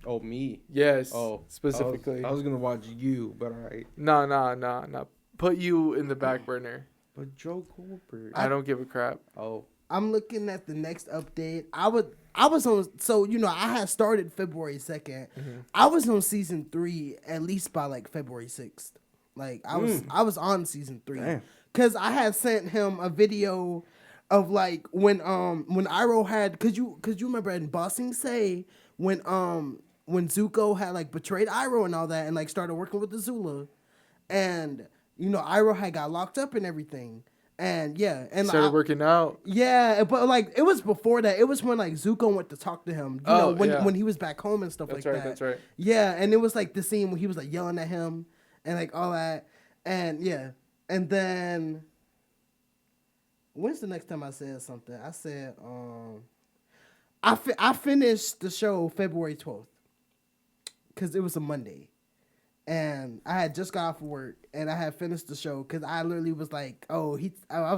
Oh, me. Yes. Oh, specifically. I was gonna watch you, but alright. No. Put you in the back burner. But Joe Goldberg. I don't give a crap. Oh. I'm looking at the next update. I was on. So I had started February 2nd. Mhm. I was on season 3 at least by like February 6th. Like I was on season 3 Damn. because I had sent him a video of like when Iroh had cause you remember in Bossing Say when Zuko had like betrayed Iroh and all that and like started working with the Zula, and Iroh had got locked up and everything. And yeah, and Started working out. yeah, but like it was before that. It was when like Zuko went to talk to him. When he was back home and stuff That's like right. that. That's right. Yeah, and it was like the scene where he was like yelling at him and like all that. And yeah, and then when's the next time I said something? I said I finished the show February 12th because it was a Monday. And I had just got off of work, and I had finished the show because I literally was like, I was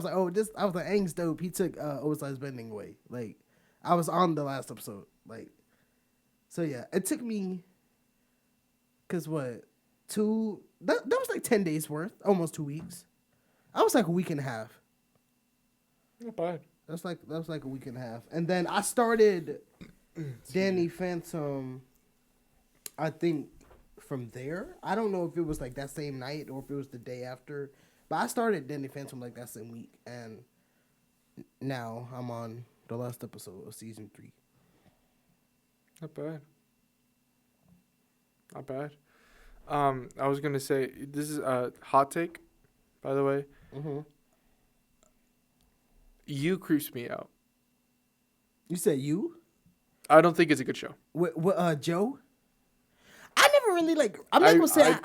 like, Aang's dope. He took Ozai's bending away. Like, I was on the last episode. Like, so yeah, it took me, that was like 10 days worth, almost 2 weeks. I was like a week and a half. Not bad. That was like a week and a half. And then I started Danny Phantom, I think, from there. I don't know if it was like that same night or if it was the day after, but I started Danny Phantom like that same week, and now I'm on the last episode of season 3. Not bad. Not bad. I was gonna say this is a hot take, by the way. Mm-hmm. You creeps me out. You said you? I don't think it's a good show. What, Joe? I never really like. I'm not gonna say I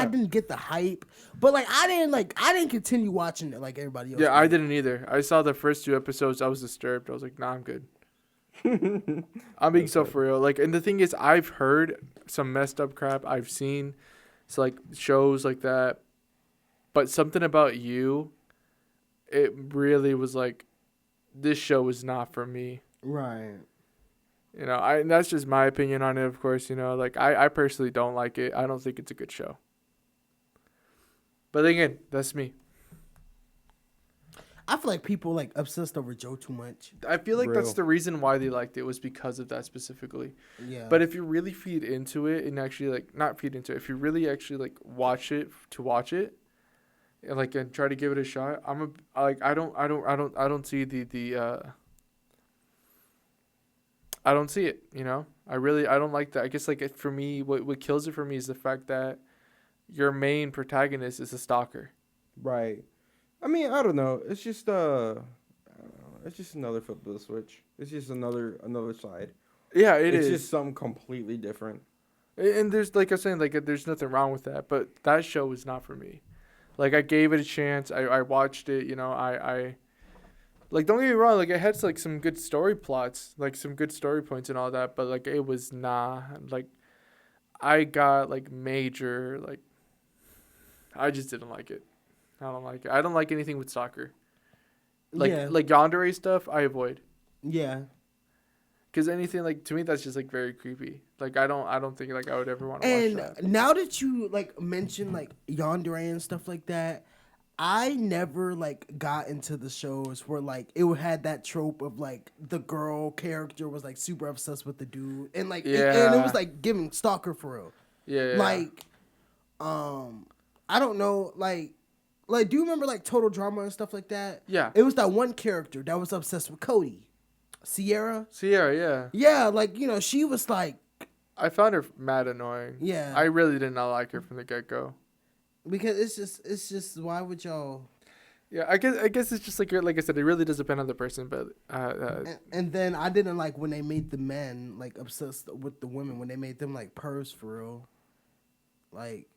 yeah. didn't get the hype, but like I didn't continue watching it like everybody else. Yeah, I did. didn't either. I saw the first 2 episodes. I was disturbed. I was like, nah, I'm good. I'm being so for real. Like, and the thing is, I've heard some messed up crap. I've seen, so like shows like that, but something about you, it really was like, this show is not for me. Right. You know, and that's just my opinion on it. Of course, you know, like I personally don't like it. I don't think it's a good show. But again, that's me. I feel like people like obsessed over Joe too much. I feel like that's Real. the reason why they liked it, was because of that specifically. Yeah. But if you really feed into it and actually like not feed into it, if you really actually like watch it to watch it, and like and try to give it a shot, I don't see I don't see it. You know, I don't like that. I guess like for me, what kills it for me is the fact that your main protagonist is a stalker. Right. I mean, I don't know. It's just I don't know. It's just another flip of the switch. It's just another side. Yeah, It's just something completely different. And there's, like I was saying, like there's nothing wrong with that, but that show was not for me. Like, I gave it a chance. I watched it. You know, I like, don't get me wrong. Like, it had like some good story plots, like some good story points and all that. But like, it was not like, I got like major like, I just didn't like it. I don't like it. I don't like anything with soccer. Like yandere stuff, I avoid. Yeah. Because anything like, to me, that's just like very creepy. Like, I don't think like I would ever want to watch that. And now that you like mention like yandere and stuff like that, I never like got into the shows where like it had that trope of like the girl character was like super obsessed with the dude, and like and it was like giving stalker for real. Yeah. Like, I don't know, like do you remember like Total Drama and stuff like that? Yeah. It was that one character that was obsessed with Cody, Sierra. Yeah. Yeah, like, you know, she was like, I found her mad annoying. yeah, I really did not like her from the get go. because it's just why would y'all? Yeah, I guess it's just like I said, it really does depend on the person, but And then I didn't like when they made the men like obsessed with the women, when they made them like purrs for real. Like,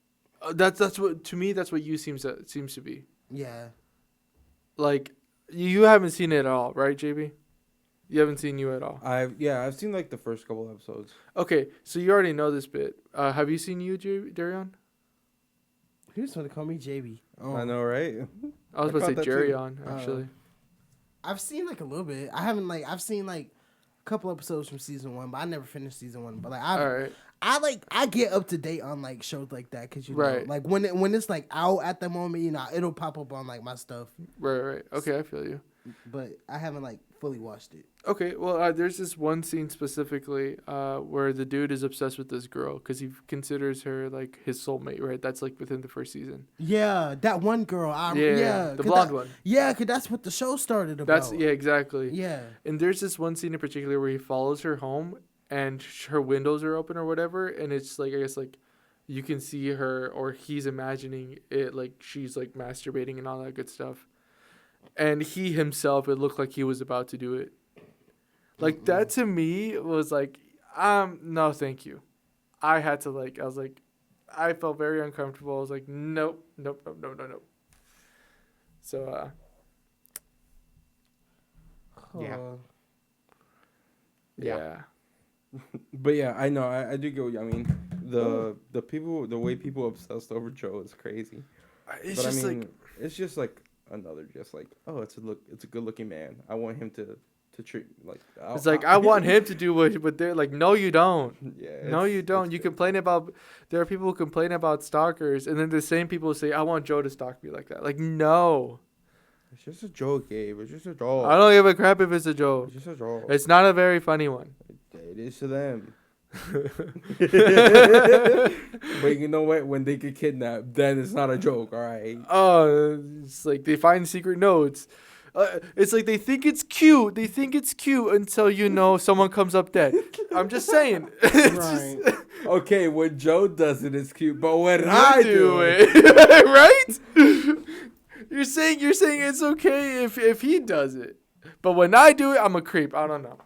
that's what, to me, that's what you seems to be. yeah. Like, you haven't seen it at all, right, JB? You haven't seen you at all. I've seen like the first couple episodes. Okay, so you already know this bit. Have you seen you, Daryon? Who's going to call me JB? Oh. I know, right? I was about to say Jerryon, actually. I've seen like a little bit. I've seen like a couple episodes from season 1, but I never finished season 1. But like, All right. I get up to date on like shows like that, because you know, Right. like when it's like out at the moment, you know, it'll pop up on like my stuff. Right. Okay, I feel you. But I haven't like fully watched it. Okay, well, there's this one scene specifically where the dude is obsessed with this girl because he considers her like his soulmate, right? That's like within the first season. Yeah, that one girl. The blonde one. Yeah, because that's what the show started about. Exactly. Yeah. And there's this one scene in particular where he follows her home and her windows are open or whatever, and it's like, I guess like you can see her, or he's imagining it like she's like masturbating and all that good stuff. And he himself, it looked like he was about to do it. Like, that to me was like, no, thank you. I had to like, I was like, I felt very uncomfortable. I was like, nope. So, yeah. But yeah, I know. I do go. I mean, the way people obsessed over Joe is crazy. It's but just I mean, like, it's just like another, just like, oh, it's a good looking man. I want him to treat like. it's like, I want him to do what they're like. No, you don't. Yeah. No, you don't. You complain about, there are people who complain about stalkers, and then the same people say, I want Joe to stalk me like that. Like, no. It's just a joke, Gabe. It's just a joke. I don't give a crap if it's a joke. It's just a joke. It's not a very funny one. It is to them. But you know what? When they get kidnapped, then it's not a joke, all right? Oh, it's like they find secret notes. It's like they think it's cute. They think it's cute until, you know, someone comes up dead. I'm just saying. Right. Okay, when Joe does it, it's cute. But when I do it, right? You're saying it's okay if he does it, but when I do it, I'm a creep. I don't know.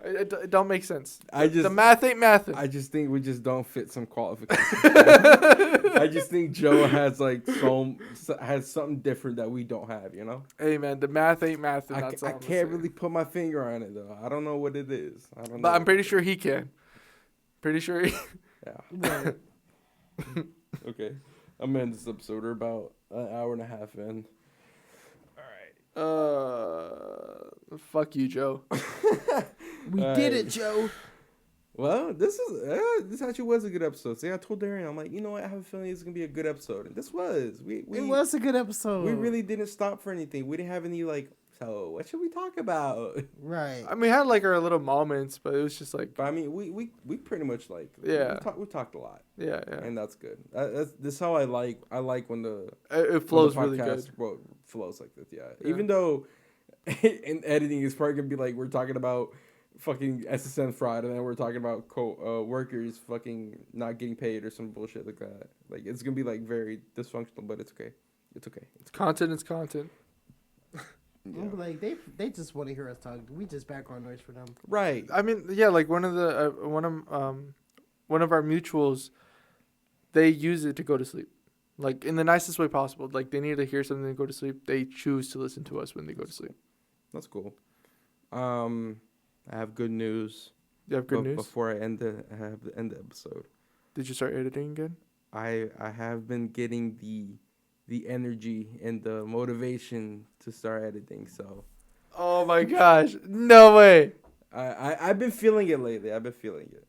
It don't make sense. I just the math ain't mathin'. I just think we just don't fit some qualifications. I just think Joe has like has something different that we don't have, you know. Hey man, the math ain't mathin'. That's all I I'm can't saying. really put my finger on it though. I don't know what it is. I don't know. But I'm pretty sure he can. Pretty sure he. Yeah. Okay. I'm in this episode. We're about an hour and a half in. Fuck you, Joe. We did it, Joe. Well, this actually was a good episode. See, I told Darren, I'm like, you know what? I have a feeling it's gonna be a good episode, and this was. It was a good episode. We really didn't stop for anything. We didn't have any like. So what should we talk about? Right. I mean, we had like our little moments, but it was just like. But I mean, we pretty much like. Yeah. We talked a lot. Yeah. And that's good. This is how I like. I like when the it flows when the really good. Flows like this. Yeah. Even though, in editing, it's probably gonna be like we're talking about fucking SSN fraud, and then we're talking about workers fucking not getting paid or some bullshit like that. Like it's gonna be like very dysfunctional, but it's okay. It's okay. Content is content. Yeah. Like they just want to hear us talk. We just background noise for them. Right. I mean, yeah, like one of our mutuals, they use it to go to sleep, like in the nicest way possible. Like they need to hear something to go to sleep. They choose to listen to us when they go to sleep. That's cool. I have good news. You have good news? Before I end the episode. Did you start editing again? I have been getting the energy and the motivation to start editing. So. Oh my gosh! No way. I've been feeling it lately. I've been feeling it.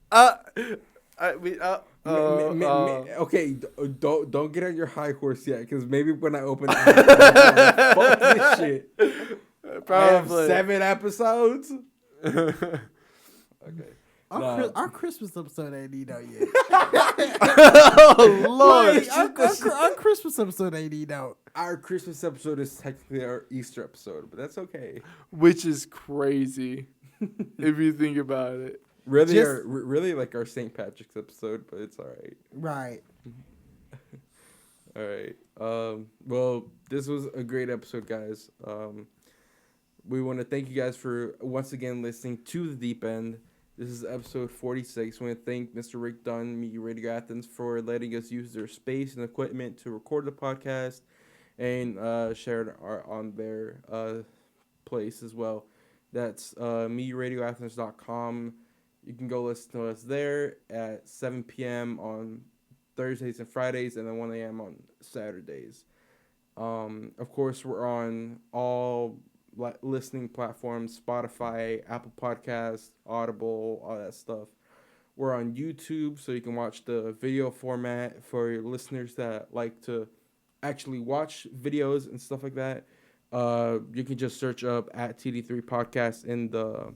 Okay, don't get on your high horse yet, because maybe when I open, fuck this shit. Probably. I have 7 episodes. Okay. Our Christmas episode ain't even out yet. Oh Lord! Wait, our Christmas episode ain't even out. Our Christmas episode is technically our Easter episode, but that's okay. Which is crazy, if you think about it. Really like our St. Patrick's episode, but it's all right. Right. All right. Well, this was a great episode, guys. We want to thank you guys for once again listening to The Deep End. This is episode 46. We want to thank Mr. Rick Dunn, Media Radio Athens, for letting us use their space and equipment to record the podcast and share it on their place as well. That's MediaRadioAthens.com. You can go listen to us there at 7 p.m. on Thursdays and Fridays, and then 1 a.m. on Saturdays. Of course, we're on all listening platforms: Spotify, Apple Podcasts, Audible, all that stuff. We're on YouTube, so you can watch the video format for your listeners that like to actually watch videos and stuff like that. You can just search up at TD3 Podcast in the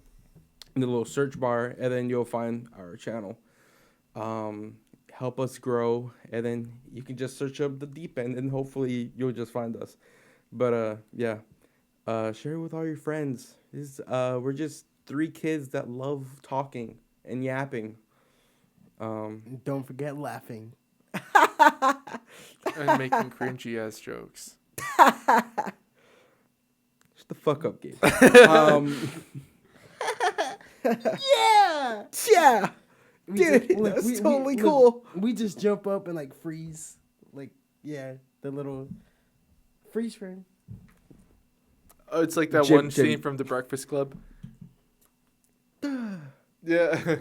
little search bar, and then you'll find our channel. Help us grow, and then you can just search up The Deep End, and hopefully you'll just find us. But yeah. Share it with all your friends. We're just 3 kids that love talking and yapping. Don't forget laughing. And making cringy ass jokes. Shut the fuck up, Gabe. Yeah. Yeah. Dude, that's totally cool. We just jump up and like freeze. Like, yeah, the little freeze frame. Oh, it's like that one scene from The Breakfast Club. Yeah. All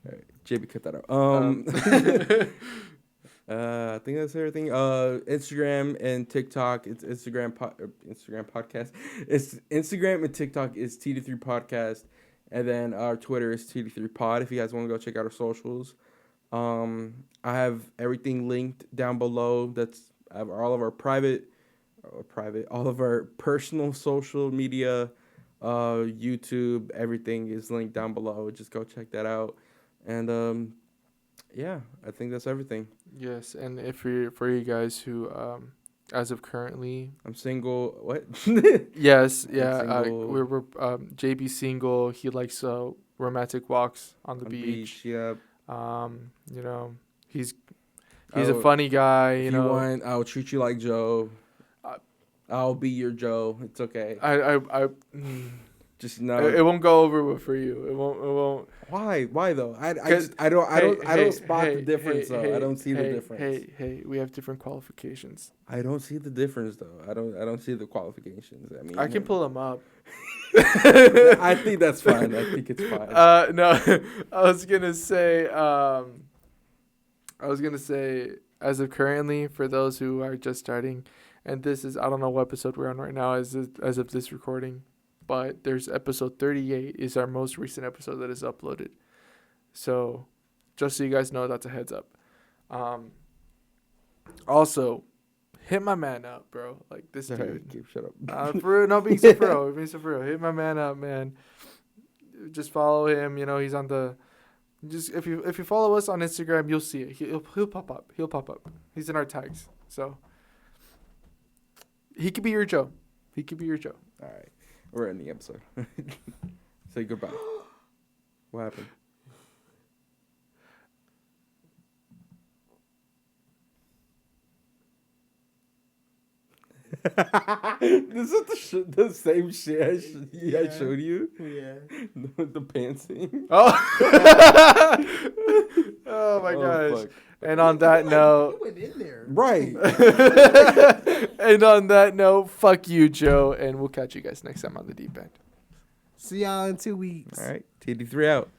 right, JB, cut that out. I think that's everything. Instagram and TikTok. It's Instagram podcast. It's Instagram and TikTok is TD3 Podcast, and then our Twitter is TD3 Pod. If you guys want to go check out our socials, I have everything linked down below. I have all of our all of our personal social media, YouTube, everything is linked down below. Just go check that out. And yeah, I think that's everything. Yes, and if for you guys who as of currently, I'm single. What? Yes, yeah. We're JB single. He likes romantic walks on the beach. Yep. You know, he's a funny guy. You know, want, I'll treat you like Joe. I'll be your Joe. It's okay. Just not. It won't go over for you. It won't. Why? Why though? I don't spot the difference though. I don't see the difference. Hey, we have different qualifications. I don't see the difference though. I don't see the qualifications. I mean, I can pull them up. I think that's fine. I think it's fine. No, I was gonna say, as of currently, for those who are just starting, and this is, I don't know what episode we're on right now as of this recording, but there's episode 38 is our most recent episode that is uploaded. So, just so you guys know, that's a heads up. Also, hit my man up, bro. Like this dude. Keep shut up. For real, no, being so for real. Being so for real. Hit my man up, man. Just follow him. You know, he's on the. Just if you follow us on Instagram, you'll see it. He'll pop up. He'll pop up. He's in our tags. So he could be your Joe. He could be your Joe. All right, we're in the episode. Say goodbye. What happened? This is the same shit I showed you. Yeah. The pants thing. Oh. Oh my gosh. Fuck. And on that note, You went in there. Right. and on that note, fuck you, Joe, and we'll catch you guys next time on the deep end. See y'all in 2 weeks. All right. TD3 out.